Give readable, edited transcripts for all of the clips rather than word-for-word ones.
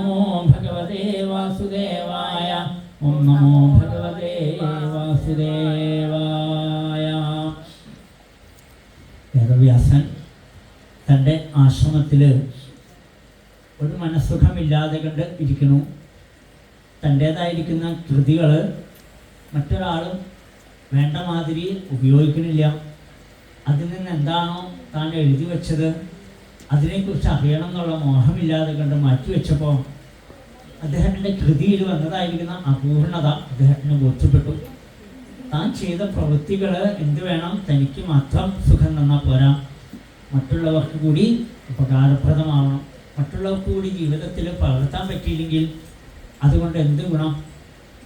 നമോ ഭഗവതേ വാസുദേവായ. ഓം നമോ ഭഗവതേ വാസുദേവായ. വേദവ്യാസൻ തൻ്റെ ആശ്രമത്തിൽ ഒരു മനസ്സുഖമില്ലാതെ കണ്ട് ഇരിക്കുന്നു. തൻ്റേതായിരിക്കുന്ന കൃതികൾ മറ്റൊരാളും വേണ്ട മാതിരി ഉപയോഗിക്കുന്നില്ല. അതിൽ നിന്ന് എന്താണോ താൻ എഴുതി വെച്ചത് അതിനെക്കുറിച്ച് അറിയണം എന്നുള്ള മോഹമില്ലാതെ കണ്ട് മാറ്റിവെച്ചപ്പോൾ അദ്ദേഹത്തിൻ്റെ കൃതിയിൽ വന്നതായിരിക്കുന്ന അപൂർണത അദ്ദേഹത്തിന് ബോധ്യപ്പെട്ടു. താൻ ചെയ്ത പ്രവൃത്തികൾ എന്ത് വേണം, തനിക്ക് മാത്രം സുഖം തന്നാൽ പോരാ, മറ്റുള്ളവർക്ക് കൂടി ഉപകാരപ്രദമാവണം. മറ്റുള്ളവർക്ക് കൂടി ജീവിതത്തിൽ പകർത്താൻ പറ്റിയില്ലെങ്കിൽ അതുകൊണ്ട് എന്ത് ഗുണം?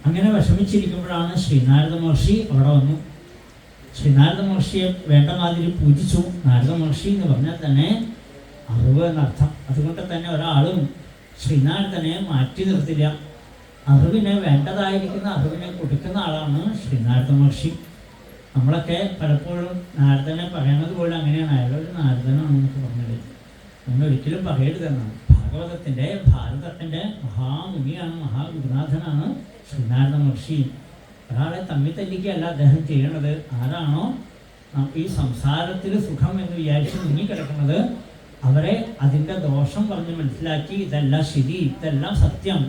അങ്ങനെ വിഷമിച്ചിരിക്കുമ്പോഴാണ് ശ്രീനാരദ മഹർഷി അവിടെ വന്നു. ശ്രീനാരദ മഹർഷിയെ വേണ്ട മാതിരി പൂജിച്ചു. നാരദ മഹർഷി എന്ന് പറഞ്ഞാൽ തന്നെ അറിവ് എന്നർത്ഥം. അതുകൊണ്ട് തന്നെ ഒരാളും ശ്രീനാരദനെ മാറ്റി നിർത്തില്ല. അറിവിനെ വേണ്ടതായിരിക്കുന്ന അറിവിനെ കൊടുക്കുന്ന ആളാണ് ശ്രീനാരദ മഹർഷി. നമ്മളൊക്കെ പലപ്പോഴും നാരദനെ പറയണത് പോലെ അങ്ങനെയാണ്, അയാളൊരു നാരദനാണെന്നൊക്കെ പറഞ്ഞത്. നമ്മൾ ഒരിക്കലും പറയരുതെന്നാണ്. ഭാഗവതത്തിൻ്റെ ഭാരതത്തിൻ്റെ മഹാമുനിയാണ്, മഹാഗുരുനാഥനാണ് ശ്രീനാരദ മഹർഷി. ഒരാളെ തമ്മിൽ തല്ലിക്കുകയല്ല അദ്ദേഹം ചെയ്യണത്. ആരാണോ ഈ സംസാരത്തിൽ സുഖം എന്ന് വിചാരിച്ച് മുങ്ങിക്കിടക്കുന്നത് അവരെ അതിൻ്റെ ദോഷം പറഞ്ഞ് മനസ്സിലാക്കി ഇതല്ല ശരി, ഇതെല്ലാം സത്യം,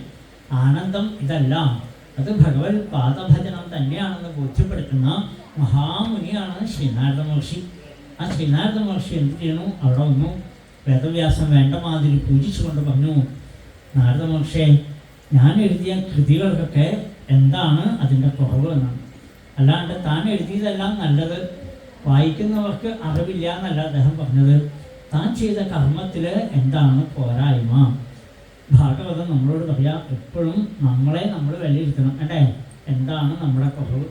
ആനന്ദം ഇതല്ല, അത് ഭഗവത് പാദഭജനം തന്നെയാണെന്ന് ബോധ്യപ്പെടുത്തുന്ന മഹാമുനിയാണ് ശ്രീനാരദ മഹർഷി. ആ ശ്രീനാരദ മഹർഷി എന്ത് ചെയ്യണു? അവിടെ വന്നു. വേദവ്യാസം വേണ്ട മാതിരി പൂജിച്ചുകൊണ്ട് പറഞ്ഞു, നാരദ മഹർഷിയെ, ഞാൻ എഴുതിയ കൃതികൾക്കൊക്കെ എന്താണ് അതിൻ്റെ കുറവ് എന്നാണ്. അല്ലാണ്ട് താൻ എഴുതിയതെല്ലാം നല്ലത്, വായിക്കുന്നവർക്ക് അറിവില്ല എന്നല്ല അദ്ദേഹം പറഞ്ഞത്. താൻ ചെയ്ത കർമ്മത്തിൽ എന്താണ് പോരായ്മ? ഭാഗവതം നമ്മളോട് പറയാം, എപ്പോഴും നമ്മളെ നമ്മൾ വിലയിരുത്തണം അല്ലേ. എന്താണ് നമ്മുടെ കുറവ്,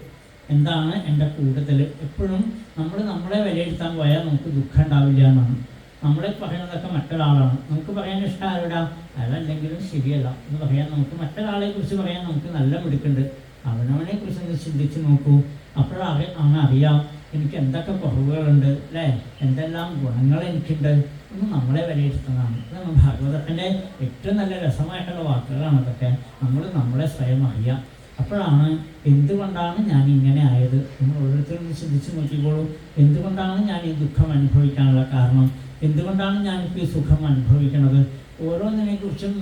എന്താണ് എൻ്റെ കൂടുതൽ? എപ്പോഴും നമ്മൾ നമ്മളെ വിലയിരുത്താൻ പോയാൽ നമുക്ക് ദുഃഖം ഉണ്ടാവില്ല എന്നാണ്. നമ്മളെ പറയുന്നതൊക്കെ മറ്റൊരാളാണ്. നമുക്ക് പറയാൻ ഇഷ്ടം ആരോടാ? അയാളല്ലെങ്കിലും ശരിയല്ല എന്ന് പറയാൻ നമുക്ക് മറ്റൊരാളെ കുറിച്ച് പറയാൻ നമുക്ക് നല്ല മിടുക്കുണ്ട്. അവനവനെ കുറിച്ച് ഒന്ന് ചിന്തിച്ച് നോക്കൂ. അപ്പോഴാണ് അറിയാം എനിക്ക് എന്തൊക്കെ കുറവുകളുണ്ട് അല്ലേ, എന്തെല്ലാം ഗുണങ്ങൾ എനിക്കുണ്ട് എന്ന് നമ്മളെ വിലയിരുത്തുന്നതാണ്. ഇതാണ് ഭാഗവതത്തിൻ്റെ ഏറ്റവും നല്ല രസമായിട്ടുള്ള വാക്കുകളാണ് അതൊക്കെ. നമ്മൾ നമ്മളെ സ്വയം അറിയാം. അപ്പോഴാണ് എന്തുകൊണ്ടാണ് ഞാൻ ഇങ്ങനെ ആയത്. നമ്മൾ ഓരോരുത്തരും ചിന്തിച്ച് നോക്കിക്കോളൂ. എന്തുകൊണ്ടാണ് ഞാൻ ഈ ദുഃഖം അനുഭവിക്കാനുള്ള കാരണം? എന്തുകൊണ്ടാണ് ഞാനിപ്പോൾ ഈ സുഖം അനുഭവിക്കുന്നത്? ഓരോന്നിനെക്കുറിച്ചും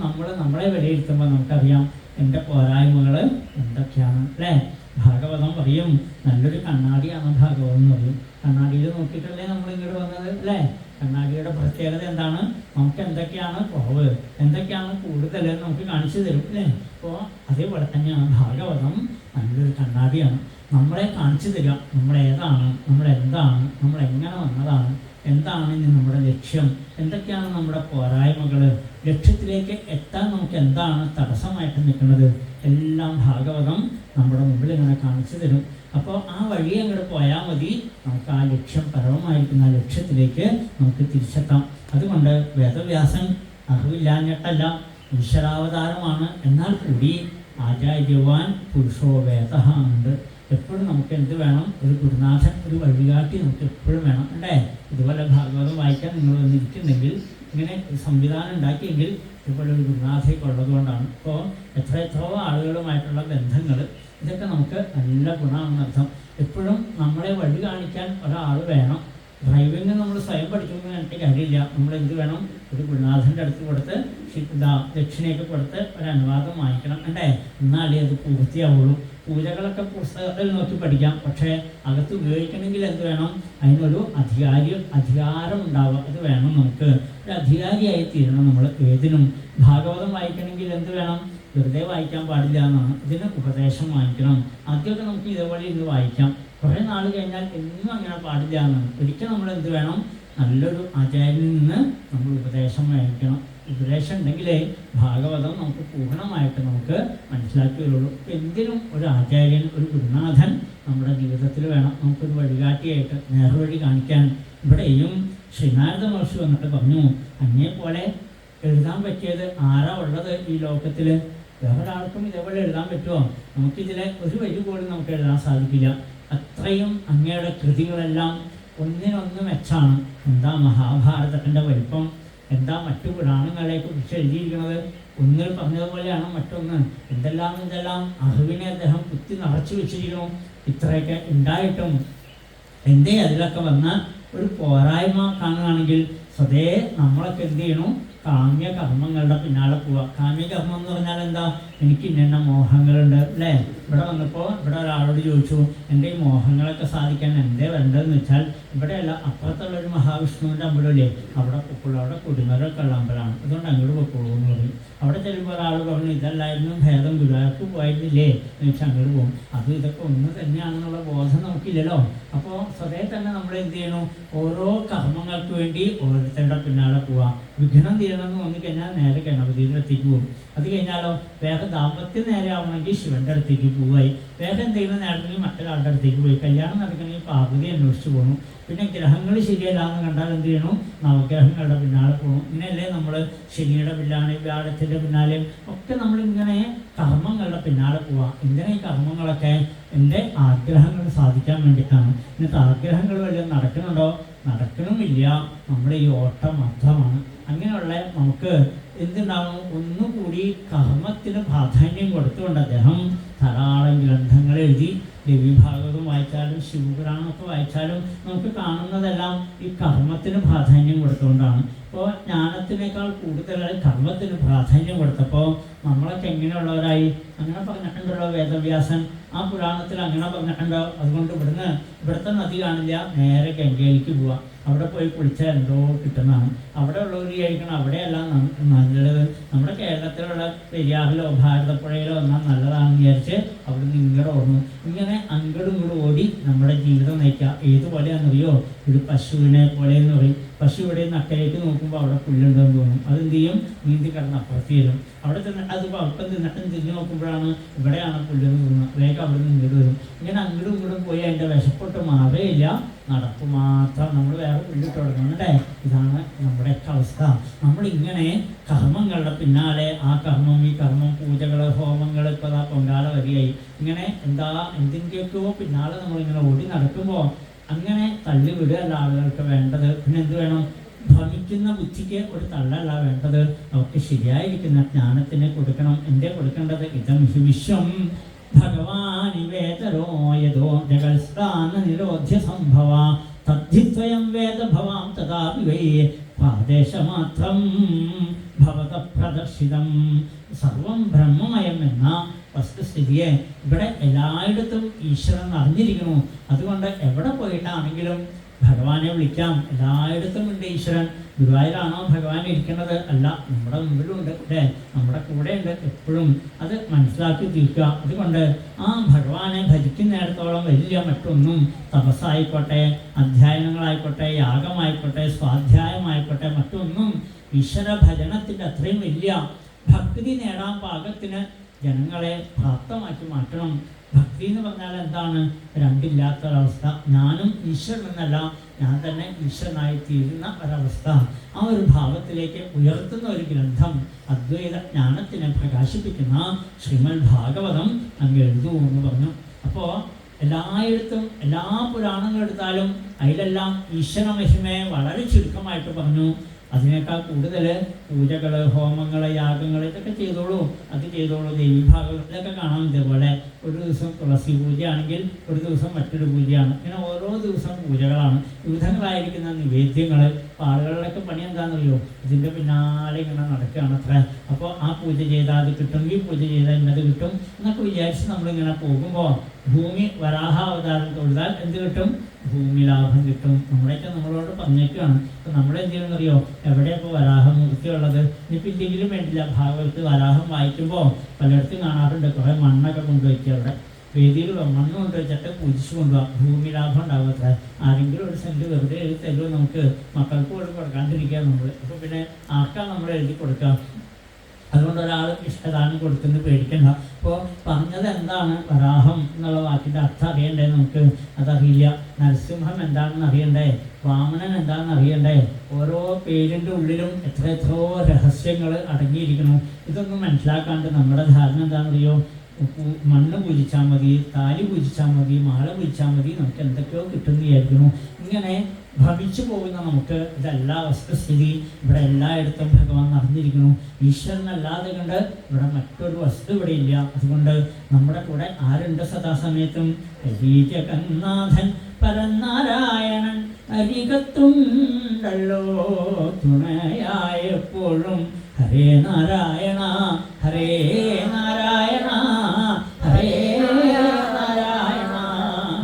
നമ്മളെ വിലയിരുത്തുമ്പോൾ നമുക്കറിയാം എൻ്റെ പോരായ്മകൾ എന്തൊക്കെയാണ് അല്ലേ. ഭാഗവതം പറയും നല്ലൊരു കണ്ണാടിയാണ് ഭാഗവതം എന്ന് പറയും. കണ്ണാടിയിൽ നോക്കിയിട്ടല്ലേ നമ്മൾ ഇങ്ങോട്ട് വന്നത് അല്ലേ. കണ്ണാടിയുടെ പ്രത്യേകത എന്താണ്? നമുക്ക് എന്തൊക്കെയാണ് കുറവ്, എന്തൊക്കെയാണ് കൂടുതൽ നമുക്ക് കാണിച്ചു തരും അല്ലേ. അപ്പോൾ അതേപോലെ തന്നെയാണ് ഭാഗവതം നല്ലൊരു കണ്ണാടിയാണ്. നമ്മളെ കാണിച്ചു തരിക നമ്മളേതാണ്, നമ്മളെന്താണ്, നമ്മളെങ്ങനെ വന്നതാണ്, എന്താണ് ഇനി നമ്മുടെ ലക്ഷ്യം, എന്തൊക്കെയാണ് നമ്മുടെ പോരായ്മകൾ, ലക്ഷ്യത്തിലേക്ക് എത്താൻ നമുക്ക് എന്താണ് തടസ്സമായിട്ട് നിൽക്കുന്നത്, എല്ലാം ഭാഗവതം നമ്മുടെ മുമ്പിൽ ഇങ്ങനെ കാണിച്ചു തരും. അപ്പോൾ ആ വഴി അങ്ങോട്ട് പോയാൽ മതി, നമുക്ക് ആ ലക്ഷ്യം പരമമായിരിക്കുന്ന ആ ലക്ഷ്യത്തിലേക്ക് നമുക്ക് തിരിച്ചെത്താം. അതുകൊണ്ട് വേദവ്യാസൻ അറിവില്ലാഞ്ഞിട്ടല്ല, ഈശ്വരാവതാരമാണ്. എന്നാൽ കൂടി ആചാര്യവാൻ പുരുഷോ വേദ ഉണ്ട്. എപ്പോഴും നമുക്ക് എന്ത് വേണം? ഒരു ഗുരുനാഥൻ, ഒരു വഴികാട്ടി നമുക്ക് എപ്പോഴും വേണം അല്ലേ. ഇതുപോലെ ഭാഗവതം വായിക്കാൻ നിങ്ങൾ വന്നിരിക്കുന്നുണ്ടെങ്കിൽ, ഇങ്ങനെ സംവിധാനം ഉണ്ടാക്കിയെങ്കിൽ ഇതുപോലെ ഒരു ഗുരുനാഥയൊക്കെ ഉള്ളതുകൊണ്ടാണ്. ഇപ്പോൾ എത്രയോ ആളുകളുമായിട്ടുള്ള ബന്ധങ്ങൾ, ഇതൊക്കെ നമുക്ക് നല്ല ഗുണമാണെന്നർത്ഥം. എപ്പോഴും നമ്മളെ വഴി കാണിക്കാൻ ഒരാൾ വേണം. ഡ്രൈവിംഗ് നമ്മൾ സ്വയം പഠിക്കുമെന്ന് എനിക്ക് കാര്യമില്ല. നമ്മളെന്ത് വേണം? ഒരു ഗുരുനാഥൻ്റെ അടുത്ത് കൊടുത്ത് ദക്ഷിണയൊക്കെ കൊടുത്ത് ഒരു അനുവാദം വാങ്ങിക്കണം അല്ലേ. എന്നാലേ അത് പൂർത്തിയാവുള്ളൂ. പൂജകളൊക്കെ പുസ്തകത്തിൽ നോക്കി പഠിക്കാം, പക്ഷേ അകത്ത് ഉപയോഗിക്കണമെങ്കിൽ എന്ത് വേണം? അതിനൊരു അധികാരം ഉണ്ടാവുക, അത് വേണം. നമുക്ക് ഒരു അധികാരിയായി തീരണം നമ്മൾ ഏതിനും. ഭാഗവതം വായിക്കണമെങ്കിൽ എന്ത് വേണം? വെറുതെ വായിക്കാൻ പാടില്ല എന്നാണ്. ഇതിന് ഉപദേശം വാങ്ങിക്കണം. ആദ്യമൊക്കെ നമുക്ക് ഇതേപോലെ ഇത് വായിക്കാം, കുറേ നാൾ കഴിഞ്ഞാൽ എന്നും അങ്ങനെ പാടില്ല എന്നാണ്. ഒരിക്കലും നമ്മൾ എന്ത് വേണം? നല്ലൊരു ആചാര്യനിൽ നിന്ന് നമ്മൾ ഉപദേശം വാങ്ങിക്കണം. ഉപദേശം ഉണ്ടെങ്കിലേ ഭാഗവതം നമുക്ക് പൂർണ്ണമായിട്ട് നമുക്ക് മനസ്സിലാക്കി വരുള്ളൂ. എന്തിനും ഒരു ആചാര്യൻ, ഒരു ഗുരുനാഥൻ നമ്മുടെ ജീവിതത്തിൽ വേണം. നമുക്കൊരു വഴികാട്ടിയായിട്ട് നേർവഴി കാണിക്കാൻ. ഇവിടെയും ശ്രീനാരദ മഹർഷി വന്നിട്ട് പറഞ്ഞു, അങ്ങേപോലെ എഴുതാൻ പറ്റിയത് ആരാ ഉള്ളത് ഈ ലോകത്തിൽ? വേറൊരാൾക്കും ഇതേപോലെ എഴുതാൻ പറ്റുമോ? നമുക്കിതിലെ ഒരു വരി പോലും നമുക്ക് എഴുതാൻ സാധിക്കില്ല. അത്രയും അങ്ങയുടെ കൃതികളെല്ലാം ഒന്നിനൊന്ന് മെച്ചാണ്. എന്താ മഹാഭാരതത്തിൻ്റെ വലിപ്പം, എന്താ മറ്റു പുരാണങ്ങളെ കുറിച്ച് എഴുതിയിരിക്കുന്നത്? ഒന്നിൽ പറഞ്ഞതുപോലെയാണ് മറ്റൊന്ന്. എന്തെല്ലാം അറിവിനെ അദ്ദേഹം കുത്തി നിറച്ചു വെച്ചിരിക്കുന്നു. ഇത്രയൊക്കെ ഉണ്ടായിട്ടും എന്തേ അതിലൊക്കെ വന്ന ഒരു പോരായ്മ കാണുകയാണെങ്കിൽ സ്വതേ നമ്മളൊക്കെ എന്ത് ചെയ്യണു? കാമ്യ കർമ്മങ്ങളുടെ പിന്നാലെ പോവുക. കാമ്യകർമ്മം എന്ന് പറഞ്ഞാൽ എന്താ? എനിക്ക് ഇന്ന മോഹങ്ങളുണ്ട് അല്ലേ? ഇവിടെ വന്നപ്പോൾ ഇവിടെ ഒരാളോട് ചോദിച്ചു, എൻ്റെ ഈ മോഹങ്ങളൊക്കെ സാധിക്കാൻ എന്തേ വേണ്ടതെന്ന് വെച്ചാൽ, ഇവിടെയല്ല അപ്പുറത്തുള്ളൊരു മഹാവിഷ്ണുവിൻ്റെ അമ്പലമില്ലേ, അവിടെ പൊക്കുള്ളൂ, അവിടെ കുടിമരമൊക്കെ ഉള്ള അമ്പലമാണ്, അതുകൊണ്ട് അങ്ങോട്ട് പൊക്കുള്ളൂ എന്ന് പറയും. അവിടെ ചെല്ലുമ്പോൾ ഒരാൾ പറഞ്ഞു, ഇതല്ലായിരുന്നു ഭേദം, ഗുരുവായൂർക്ക് പോയിരുന്നില്ലേ എന്ന് വെച്ചാൽ അങ്ങോട്ട് പോകും. അത് ഇതൊക്കെ ഒന്ന് തന്നെയാണെന്നുള്ള ബോധം നമുക്കില്ലല്ലോ. അപ്പോൾ സ്വതേ തന്നെ നമ്മൾ എന്ത് ചെയ്യണു? ഓരോ കർമ്മങ്ങൾക്ക് വേണ്ടി ഓരോരുത്തരുടെ പിന്നാലെ പോവുക. വിഘ്നം തീരണമെന്ന് തോന്നിക്കഴിഞ്ഞാൽ നേരെ ഗണപതിയുടെ അടുത്തേക്ക് പോകും. അത് കഴിഞ്ഞാലോ വേഗം ദാമ്പത്യം നേരെ ആവണമെങ്കിൽ ശിവന്റെ അടുത്തേക്ക് പോവായി. വേഗം എന്തെങ്കിലും നേടണമെങ്കിൽ മറ്റൊരാളുടെ അടുത്തേക്ക് പോയി. കല്യാണം നടക്കണമെങ്കിൽ പാർവതി അന്വേഷിച്ച് പോകണം. പിന്നെ ഗ്രഹങ്ങൾ ശരിയല്ല എന്ന് കണ്ടാൽ എന്ത് ചെയ്യണം? നവഗ്രഹങ്ങളുടെ പിന്നാലെ പോകണം. ഇങ്ങനെയല്ലേ നമ്മൾ ശനിയുടെ പിന്നാലെ, വ്യാഴത്തിൻ്റെ പിന്നാലെയും ഒക്കെ നമ്മളിങ്ങനെ കർമ്മങ്ങളുടെ പിന്നാലെ പോവാം. എന്തിനാ ഈ കർമ്മങ്ങളൊക്കെ? എൻ്റെ ആഗ്രഹങ്ങൾ സാധിക്കാൻ വേണ്ടിയിട്ടാണ്. ഇന്നത്തെ ആഗ്രഹങ്ങൾ വല്ലതും നടക്കുന്നുണ്ടോ? നടക്കണമില്ല. നമ്മുടെ ഈ ഓട്ടം മാത്രമാണ്. അങ്ങനെയുള്ള നമുക്ക് എന്തുണ്ടാവും? ഒന്നുകൂടി കർമ്മത്തിന് പ്രാധാന്യം കൊടുത്തുകൊണ്ട് അദ്ദേഹം ധാരാളം ഗ്രന്ഥങ്ങൾ എഴുതി. ദേവീഭാഗവതം വായിച്ചാലും ശിവപുരാണമൊക്കെ വായിച്ചാലും നമുക്ക് കാണുന്നതെല്ലാം ഈ കർമ്മത്തിന് പ്രാധാന്യം കൊടുത്തുകൊണ്ടാണ്. അപ്പോൾ ജ്ഞാനത്തിനേക്കാൾ കൂടുതൽ കർമ്മത്തിന് പ്രാധാന്യം കൊടുത്തപ്പോൾ നമ്മളൊക്കെ എങ്ങനെയുള്ളവരായി? അങ്ങനെ പറഞ്ഞിട്ടുണ്ടല്ലോ വേദവ്യാസൻ, ആ പുരാണത്തിൽ അങ്ങനെ പറഞ്ഞിട്ടുണ്ടോ? അതുകൊണ്ട് ഇവിടുത്തെ നദി കാണില്ല, നേരെ ഗംഗയിലേക്ക് പോവാം. അവിടെ പോയി കുളിച്ചാൽ എന്തോ കിട്ടുന്നതാണ്. അവിടെ ഉള്ളവർ വിചാരിക്കണം അവിടെയല്ല നല്ലത്, നമ്മുടെ കേരളത്തിലുള്ള പെരിയാറിലോ ഭാരതപ്പുഴയിലോ വന്നാൽ നല്ലതാണെന്ന് വിചാരിച്ച് അവിടെ നിന്ന് ഇങ്ങോട്ട് ഓടുന്നു. ഇങ്ങനെ അങ്ങോട്ടും ഇങ്ങോട്ടും ഓടി നമ്മുടെ ജീവിതം നയിക്കുക. ഏതുപോലെയാണെന്നറിയോ? ഒരു പശുവിനെ പോലെയെന്ന് പറയും. പശു ഇവിടെ നക്കലേക്ക് നോക്കുമ്പോൾ അവിടെ പുല്ലുണ്ടെന്ന് തോന്നും. അതെന്ത് ചെയ്യും? നീന്തി കിടന്ന് അപ്പുറത്ത് വരും. അവിടെ ചെന്ന് അത് അല്പം തിന്നിട്ടും തിരിഞ്ഞ് നോക്കുമ്പോഴാണ് ഇവിടെയാണ് പുല്ലെന്ന് തോന്നുന്നത്. വേഗം അവിടെ നിന്ന് ഇങ്ങോട്ട് വരും. ഇങ്ങനെ അങ്ങോട്ടും ഇങ്ങോട്ടും പോയി അതിൻ്റെ വിശപ്പൊട്ട് മാറുകയില്ല, നടപ്പ് മാത്രം. നമ്മൾ വേറെ പുല്ലിട്ട് കൊടുക്കുന്നുണ്ടേ. ഇതാണ് നമ്മുടെയൊക്കെ അവസ്ഥ. നമ്മളിങ്ങനെ കർമ്മങ്ങളുടെ പിന്നാലെ, ആ കർമ്മം ഈ കർമ്മം, പൂജകൾ, ഹോമങ്ങൾ, ഇപ്പോൾ ആ പൊങ്കാല വരികയായി, ഇങ്ങനെ എന്തിൻ്റെയൊക്കെയോ പിന്നാലെ നമ്മളിങ്ങനെ ഓടി നടക്കുമ്പോൾ അങ്ങനെ തള്ളി വിടുകയല്ല ആളുകൾക്ക് വേണ്ടത്. പിന്നെ എന്ത് വേണം? ഭ്രമിക്കുന്ന ബുദ്ധിക്ക് ഒരു തള്ളല്ല വേണ്ടത്. അവർക്ക് ശരിയായിരിക്കുന്ന ജ്ഞാനത്തിനെ കൊടുക്കണം. എന്തേ കൊടുക്കേണ്ടത്? ഇതം ഹി വിശ്വം ഭഗവാനിവേതരോ യതോ ജഗൽസ്ഥാന നിരോധ്യ സംഭവ തദ്ധി സ്വയം വേദ ഭവാം തഥാപി വൈ പ്രാദേശമാത്രം ഭവത പ്രദർശിതം. സർവം ബ്രഹ്മമയം എന്ന വസ്തുസ്ഥിതിയെ ഇവിടെ എല്ലായിടത്തും ഈശ്വരൻ അറിഞ്ഞിരിക്കുന്നു. അതുകൊണ്ട് എവിടെ പോയിട്ടാണെങ്കിലും ഭഗവാനെ വിളിക്കാം. എല്ലായിടത്തും ഉണ്ട് ഈശ്വരൻ. ഗുരുവായൂരാണോ ഭഗവാൻ ഇരിക്കുന്നത്? അല്ല, നമ്മുടെ മുമ്പിലുണ്ട് അല്ലേ, നമ്മുടെ കൂടെ ഉണ്ട് എപ്പോഴും. അത് മനസ്സിലാക്കി തീർക്കുക. അതുകൊണ്ട് ആ ഭഗവാനെ ഭജിക്കുന്നിടത്തോളം വലിയ മറ്റൊന്നും തപസ്സായിക്കോട്ടെ, അധ്യയനങ്ങളായിക്കോട്ടെ, യാഗമായിക്കോട്ടെ, സ്വാധ്യായമായിക്കോട്ടെ, മറ്റൊന്നും ഈശ്വര ഭജനത്തിൻ്റെ അത്രയും വലിയ ഭക്തി നേടാൻ പാകത്തിന് ജനങ്ങളെ പ്രാപ്തമാക്കി മാറ്റണം. ഭക്തി എന്ന് പറഞ്ഞാൽ എന്താണ്? രണ്ടില്ലാത്തൊരവസ്ഥ. ഞാനും ഈശ്വരൻ എന്നല്ല, ഞാൻ തന്നെ ഈശ്വരനായി തീരുന്ന ഒരവസ്ഥ. ആ ഒരു ഭാവത്തിലേക്ക് ഉയർത്തുന്ന ഒരു ഗ്രന്ഥം, അദ്വൈത ജ്ഞാനത്തിനെ പ്രകാശിപ്പിക്കുന്ന ശ്രീമദ് ഭാഗവതം അങ്ങ് എഴുതൂ എന്ന് പറഞ്ഞു. അപ്പോൾ എല്ലായിടത്തും എല്ലാ പുരാണങ്ങളെടുത്താലും അതിലെല്ലാം ഈശ്വര മഹിമയെ വളരെ ചുരുക്കമായിട്ട് പറഞ്ഞു. അതിനേക്കാൾ കൂടുതൽ പൂജകൾ, ഹോമങ്ങൾ, യാഗങ്ങൾ ഇതൊക്കെ ചെയ്തോളൂ, അത് ചെയ്തോളൂ. ദേവീഭാഗവതത്തിലൊക്കെ കാണാം ഇതേപോലെ. ഒരു ദിവസം തുളസി പൂജയാണെങ്കിൽ ഒരു ദിവസം മറ്റൊരു പൂജയാണ്. ഇങ്ങനെ ഓരോ ദിവസം പൂജകളാണ്, വിവിധങ്ങളായിരിക്കുന്ന നിവേദ്യങ്ങൾ. ആളുകളിലൊക്കെ പണി എന്താണെന്നറിയോ? ഇതിൻ്റെ പിന്നാലെ ഇങ്ങനെ നടക്കുകയാണ് അത്ര. അപ്പോൾ ആ പൂജ ചെയ്താൽ അത് കിട്ടും, ഈ പൂജ ചെയ്താൽ ഇന്നത് കിട്ടും എന്നൊക്കെ വിചാരിച്ച് നമ്മളിങ്ങനെ പോകുമ്പോൾ ഭൂമി വരാഹാവതാരം തൊഴുതാൽ എന്ത് കിട്ടും? ഭൂമി ലാഭം കിട്ടും. നമ്മളൊക്കെ നമ്മളോട് പറഞ്ഞേക്കാണ്. അപ്പം നമ്മളെന്ത് ചെയ്യണമെന്നറിയോ? എവിടെയാണ് ഇപ്പോൾ വരാഹമൂർത്തിയുള്ളത്? ഇനിയിപ്പോൾ ഇല്ലെങ്കിലും വേണ്ടില്ല, ഭാഗവതത്തിൽ വരാഹം വായിക്കുമ്പോൾ പലയിടത്തും കാണാറുണ്ട് കുറേ മണ്ണൊക്കെ കൊണ്ടുവയ്ക്കുക. അവിടെ വേദിയിൽ മണ്ണ് കൊണ്ടുവച്ചിട്ട് പൂജിച്ചു കൊണ്ടുപോകാം. ഭൂമി ലാഭം ഉണ്ടാവും അത്ര. ആരെങ്കിലും ഒരു സെൻറ്റ് വെറുതെ എഴുതി തരുമോ? നമുക്ക് മക്കൾക്ക് പോലും കൊടുക്കാണ്ടിരിക്കുക നമ്മൾ. അപ്പോൾ പിന്നെ ആർക്കാണ് നമ്മൾ എഴുതി കൊടുക്കുക? അതുകൊണ്ട് ഒരാൾ ഇഷ്ടദാനം കൊടുക്കുന്ന പേടിക്കണ്ട. അപ്പോൾ പറഞ്ഞത് എന്താണ്? വരാഹം എന്നുള്ള വാക്കിൻ്റെ അർത്ഥം അറിയണ്ടേ നമുക്ക്? അതറിയില്ല. നരസിംഹം എന്താണെന്ന് അറിയണ്ടേ? വാമനൻ എന്താണെന്ന് അറിയണ്ടേ? ഓരോ പേരിൻ്റെ ഉള്ളിലും എത്രയോ രഹസ്യങ്ങൾ അടങ്ങിയിരിക്കണം. ഇതൊന്നും മനസ്സിലാക്കാണ്ട് നമ്മുടെ ധാരണ എന്താണെന്നറിയോ? മണ്ണ് പൂജിച്ചാൽ മതി, താലി പൂജിച്ചാൽ മതി, മാല പൂജിച്ചാൽ മതി, നമുക്ക് എന്തൊക്കെയോ കിട്ടുമെന്ന് വിചാരിക്കുന്നു. ഇങ്ങനെ ഭ്രമിച്ചു പോകുന്ന നമുക്ക് ഇതല്ല വസ്തുസ്ഥിതി. ഇവിടെ എല്ലായിടത്തും ഭഗവാൻ നടന്നിരിക്കുന്നു. ഈശ്വരനല്ലാതെ കൊണ്ട് ഇവിടെ മറ്റൊരു വസ്തു ഇവിടെ ഇല്ല. അതുകൊണ്ട് നമ്മുടെ കൂടെ ആരുണ്ട് സദാസമയത്തും? ജഗന്നാഥൻ പരനാരായണൻ അരികത്തുണ്ടല്ലോ തുണയായെപ്പോഴും. ഹരേ നാരായണ ഹരേ നാരായണ ഹരേ നാരായണ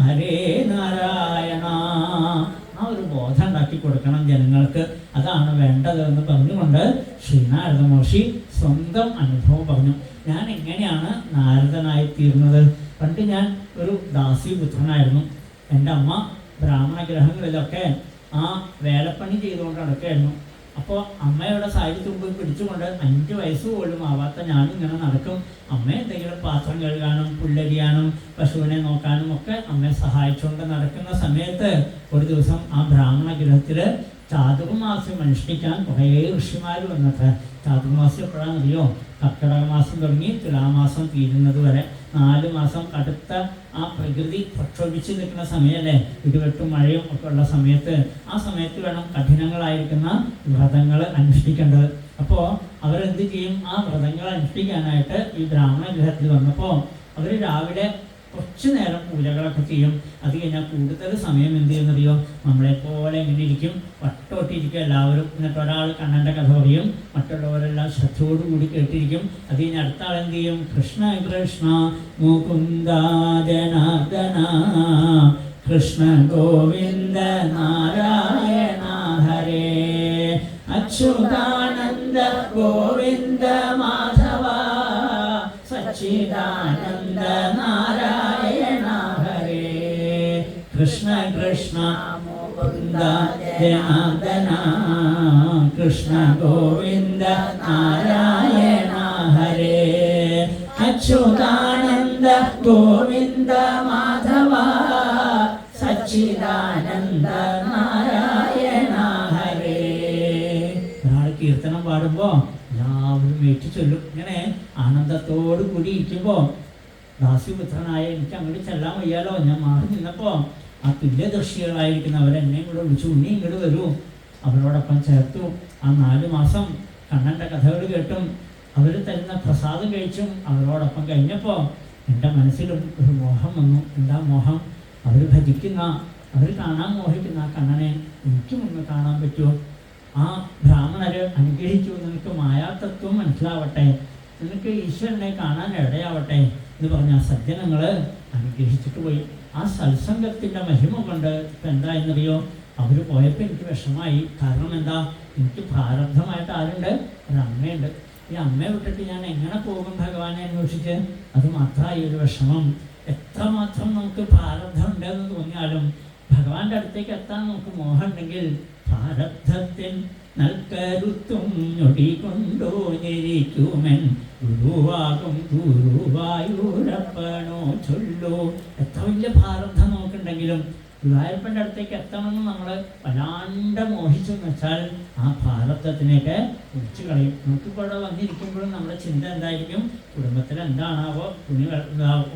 ഹരേ നാരായണ. ആ ഒരു ബോധം ഉണ്ടാക്കി കൊടുക്കണം ജനങ്ങൾക്ക്. അതാണ് വേണ്ടത് എന്ന് പറഞ്ഞുകൊണ്ട് ശ്രീനാരദ മഹർഷി സ്വന്തം അനുഭവം പറഞ്ഞു. ഞാൻ എങ്ങനെയാണ് നാരദനായി തീർന്നത്? പണ്ട് ഞാൻ ഒരു ദാസീപുത്രനായിരുന്നു. എൻ്റെ അമ്മ ബ്രാഹ്മണ ഗ്രഹങ്ങളിലൊക്കെ ആ വേലപ്പണി ചെയ്തുകൊണ്ട് നടക്കുകയായിരുന്നു. അപ്പോൾ അമ്മയുടെ സാരി തുമ്പ് പിടിച്ചുകൊണ്ട് 5 വയസ്സ് പോലും ആവാത്ത ഞാനിങ്ങനെ നടക്കും. അമ്മ എന്തെങ്കിലും പാത്രം കഴുകാനും പുല്ലരിയാനും പശുവിനെ നോക്കാനും ഒക്കെ അമ്മയെ സഹായിച്ചുകൊണ്ട് നടക്കുന്ന സമയത്ത് ഒരു ദിവസം ആ ബ്രാഹ്മണ ഗൃഹത്തിൽ ചാതുർമാസം അനുഷ്ഠിക്കാൻ കുറേ ഋഷിമാർ വന്നിട്ട്. ചാതുർമാസം എപ്പോഴാണെന്നറിയോ? കർക്കിടക മാസം തുടങ്ങി തുലാമാസം തീരുന്നത് വരെ 4 മാസം കടുത്ത ആ പ്രകൃതി പ്രക്ഷോഭിച്ച് നിൽക്കുന്ന സമയമല്ലേ, ഇടിവെട്ടും മഴയും ഒക്കെ ഉള്ള സമയത്ത്. ആ സമയത്ത് വേണം കഠിനങ്ങളായിരിക്കുന്ന വ്രതങ്ങൾ അനുഷ്ഠിക്കേണ്ടത്. അപ്പോൾ അവരെന്ത് ചെയ്യും? ആ വ്രതങ്ങൾ അനുഷ്ഠിക്കാനായിട്ട് ഈ ബ്രാഹ്മണ ഗൃഹത്തിൽ വന്നപ്പോൾ അവർ രാവിലെ കുറച്ച് നേരം പൂജകളൊക്കെ ചെയ്യും. അത് കഴിഞ്ഞാൽ കൂടുതൽ സമയം എന്ത് ചെയ്യുന്നറിയോ? നമ്മളെപ്പോലെ എങ്ങനെ ഇരിക്കും? വട്ടോട്ടിരിക്കും എല്ലാവരും. എന്നിട്ട് ഒരാൾ കണ്ണൻ്റെ കഥ പറയും, മറ്റുള്ളവരെല്ലാം ശ്രദ്ധയോടുകൂടി കേട്ടിരിക്കും. അത് കഴിഞ്ഞ് അടുത്ത ആൾ എന്ത് ചെയ്യും? കൃഷ്ണ കൃഷ്ണ മുകുന്ദ ജനാർദ്ദന കൃഷ്ണ ഗോവിന്ദ നാരായണ ഹരേ അച്യുതാനന്ദ ഗോവിന്ദ മാധവ സച്ചിദാനന്ദ നാരായണ ഹരേ കൃഷ്ണ കൃഷ്ണ മുകുന്ദ ജനാർദ്ദന കൃഷ്ണ ഗോവിന്ദ നാരായണ ഹരേ അച്യുതാനന്ദ ഗോവിന്ദ മാധവ സച്ചിദാനന്ദ നാരായണ ഹരേ. ഒരാൾ കീർത്തനം പാടുമ്പോൾ എല്ലാവരും ഏറ്റു ചൊല്ലും. ഇങ്ങനെ ആനന്ദത്തോടു കൂടി ഇരിക്കുമ്പോൾ ദാസ്യപുത്രനായ എനിക്ക് അങ്ങോട്ട് ചെല്ലാൻ വയ്യാലോ. ഞാൻ മാറി നിന്നപ്പോൾ ആ തുല്യദർശികളായിരിക്കുന്നവരെന്നെ കൂടെ വിളിച്ചു, ഉണ്ണി ഇങ്ങോട്ട് വരൂ. അവരോടൊപ്പം ചേർത്തു. ആ 4 മാസം കണ്ണൻ്റെ കഥകൾ കേട്ടും അവർ തരുന്ന പ്രസാദം കഴിച്ചും അവരോടൊപ്പം കഴിഞ്ഞപ്പോൾ എൻ്റെ മനസ്സിലും ഒരു മോഹം വന്നു. എന്താ മോഹം? അവർ ഭജിക്കുന്ന, അവർ കാണാൻ മോഹിക്കുന്ന ആ കണ്ണനെ എനിക്കും ഒന്ന് കാണാൻ പറ്റുമോ? ആ ബ്രാഹ്മണര് അനുഗ്രഹിച്ചു, നിനക്ക് മായാതത്വം മനസ്സിലാവട്ടെ, നിനക്ക് ഈശ്വരനെ കാണാൻ ഇടയാവട്ടെ എന്ന് പറഞ്ഞ ആ സജ്ജനങ്ങൾ അനുഗ്രഹിച്ചിട്ട് പോയി. ആ സത്സംഗത്തിൻ്റെ മഹിമ കൊണ്ട് ഇപ്പം എന്തായെന്നറിയോ? അവർ പോയപ്പോൾ എനിക്ക് വിഷമായി. കാരണം എന്താ? എനിക്ക് പ്രാരബ്ധമായിട്ട് ആരുണ്ട്? ഒരമ്മയുണ്ട്. ഈ അമ്മയെ വിട്ടിട്ട് ഞാൻ എങ്ങനെ പോകും ഭഗവാനെ അന്വേഷിച്ച്? അത് മാത്രമായി ഒരു വിഷമം. എത്രമാത്രം നമുക്ക് പ്രാരബ്ധം ഉണ്ടെന്ന് തോന്നിയാലും ഭഗവാന്റെ അടുത്തേക്ക് എത്താൻ നമുക്ക് മോഹം ഉണ്ടെങ്കിൽ പ്രാരബ്ധത്തിൻ നൽകരുത്തും ഞൊടി കൊണ്ടോ ഞെരിക്കുമെൻ ഗുരുവാകും ഗുരുവായൂരപ്പനോ ചൊല്ലു. എത്ര വലിയ പ്രാരബ്ധം നമുക്കുണ്ടെങ്കിലും ഗുരുവായൂരപ്പൻ്റെ അടുത്തേക്ക് എത്തണമെന്ന് നമ്മൾ വല്ലാണ്ട് മോഹിച്ചു എന്ന് വെച്ചാൽ ആ പ്രാരബ്ധത്തിനെയൊക്കെ ഒഴിച്ചു കളയും. നമുക്കിപ്പോൾ ഇവിടെ വന്നിരിക്കുമ്പോഴും നമ്മുടെ ചിന്ത എന്തായിരിക്കും? കുടുംബത്തിൽ എന്താണാവോ, തുണി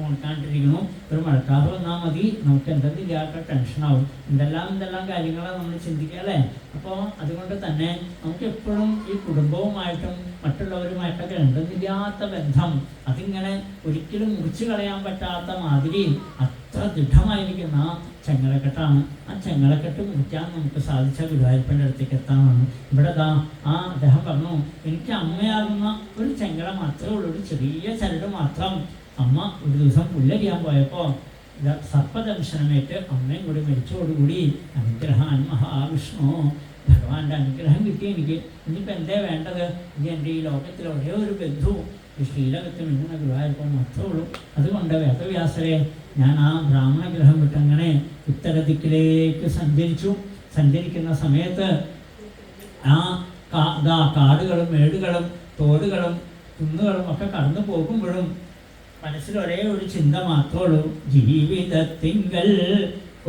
ഉണക്കാണ്ടിരിക്കണു, ഒരു മഴക്കാറ് വന്നാൽ മതി, നമുക്ക് എന്തെന്നില്ലാത്ത ടെൻഷനാവും. എന്തെല്ലാം കാര്യങ്ങളാണ് നമ്മൾ ചിന്തിക്കുക അല്ലേ? അപ്പോൾ അതുകൊണ്ട് തന്നെ നമുക്ക് എപ്പോഴും ഈ കുടുംബവുമായിട്ടും മറ്റുള്ളവരുമായിട്ടൊക്കെ എന്തെന്നില്ലാത്ത ബന്ധം അതിങ്ങനെ ഒരിക്കലും മുറിച്ചു കളയാൻ പറ്റാത്ത മാതിരി അത്ര ദൃഢമായിരിക്കുന്ന ചെങ്ങലക്കെട്ടാണ്. ആ ചെങ്ങലക്കെട്ട് മുറിക്കാൻ നമുക്ക് സാധിച്ച ഗുരുവായൂരപ്പൻ്റെ അടുത്തേക്ക് എത്താനാണ്. ഇവിടെ ആ അദ്ദേഹം പറഞ്ഞു, എനിക്ക് അമ്മയാകുന്ന ഒരു ചെങ്ങല മാത്രമേ ഉള്ളൂ, ഒരു ചെറിയ ചരട് മാത്രം. അമ്മ ഒരു ദിവസം പുല്ലരിയാൻ പോയപ്പോൾ സർപ്പദംശനമേറ്റ് അമ്മയും കൂടി മരിച്ചോടുകൂടി അനുഗ്രഹാൻ മഹാവിഷ്ണു, ഭഗവാന്റെ അനുഗ്രഹം കിട്ടി എനിക്ക്. ഇനിയിപ്പോൾ എന്തേ വേണ്ടത്? ഇനി എൻ്റെ ഈ ലോകത്തിൽ ഒരേ ഒരു ബന്ധു ഈ ശ്രീലകത്ത് മിന്നുന്ന ഗുരുവായൂരപ്പൻ മാത്രമേ ഉള്ളൂ. അതുകൊണ്ട് വേദവ്യാസരെ ഞാൻ ആ ബ്രാഹ്മണ ഗ്രഹം വിട്ടങ്ങനെ ഉത്തരദിക്കിലേക്ക് സഞ്ചരിക്കുന്ന സമയത്ത് ആ കാടുകളും മേടുകളും തോടുകളും കുന്നുകളും ഒക്കെ കടന്നു പോകുമ്പോഴും മനസ്സിൽ ഒരേ ഒരു ചിന്ത മാത്രമേ ഉള്ളൂ. ജീവിതത്തിങ്കൽ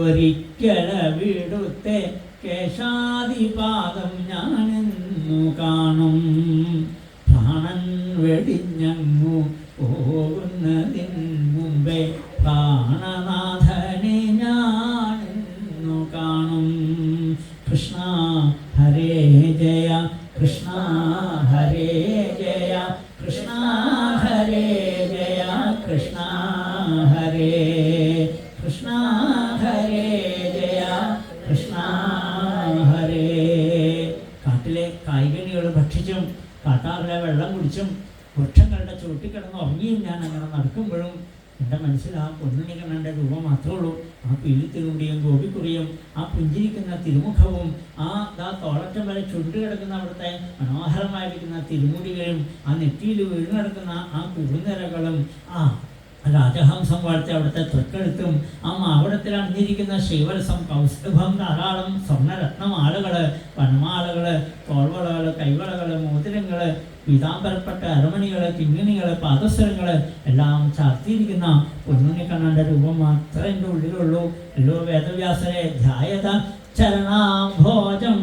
ഒരിക്കല വീടുത്തെ കേശാദിപാദം ഞാനെന്നു കാണും. പ്രാണൻ വെടിഞ്ഞങ്ങു പോകുന്നതിൻ മുമ്പേ പ്രാണനാഥനെ ഞാനിന്നു കാണും. കൃഷ്ണ ഹരേ ജയ കൃഷ്ണ ഹരേ ജയ കൃഷ്ണ ഹരേ ജയ കൃഷ്ണ ഹരേ കൃഷ്ണ ഹരേ ജയ കൃഷ്ണ ഹരേ. കാട്ടിലെ കായ്കനികൾ ഭക്ഷിച്ചും കാട്ടാറിലെ വെള്ളം കുടിച്ചും വൃക്ഷങ്ങളുടെ ചുവട്ടിക്കിടന്ന് ഉറങ്ങിയും ഞാൻ അങ്ങനെ നടക്കുമ്പോഴും എൻ്റെ മനസ്സിൽ ആ പൊന്നുണികണ്ണൻ്റെ രൂപം മാത്രമേ ഉള്ളൂ. ആ പീലിത്തിരുണ്ടിയും ഗോപിക്കുറിയും ആ പുഞ്ചിരിക്കുന്ന തിരുമുഖവും ആ തോളറ്റം വരെ ചുണ്ടു കിടക്കുന്ന അവിടുത്തെ മനോഹരമായിരിക്കുന്ന തിരുമുടികളും ആ നെറ്റിയിൽ വീണു കിടക്കുന്ന ആ കുറുനിരകളും ആ രാജഹംസം വാഴ്ത്തി അവിടുത്തെ തൃക്കെഴുത്തും ആ മാവടത്തിൽ അണിഞ്ഞിരിക്കുന്ന ശ്രീവത്സം കൗസ്തുഭം ധാരാളം സ്വർണ്ണരത്നമാലകൾ വനമാലകൾ തോൾവളകൾ കൈവളകൾ മോതിരങ്ങൾ പീതാംബരപ്പെട്ട അരമണികൾ കിങ്ങിണികൾ പാദസരങ്ങൾ എല്ലാം ചാർത്തിയിരിക്കുന്ന പൊന്നുണ്ണിക്കണ്ണൻ്റെ രൂപം മാത്രമേ എൻ്റെ ഉള്ളിലുള്ളൂ. എല്ലോ വേദവ്യാസരെ ധ്യായത ചരണാംഭോജം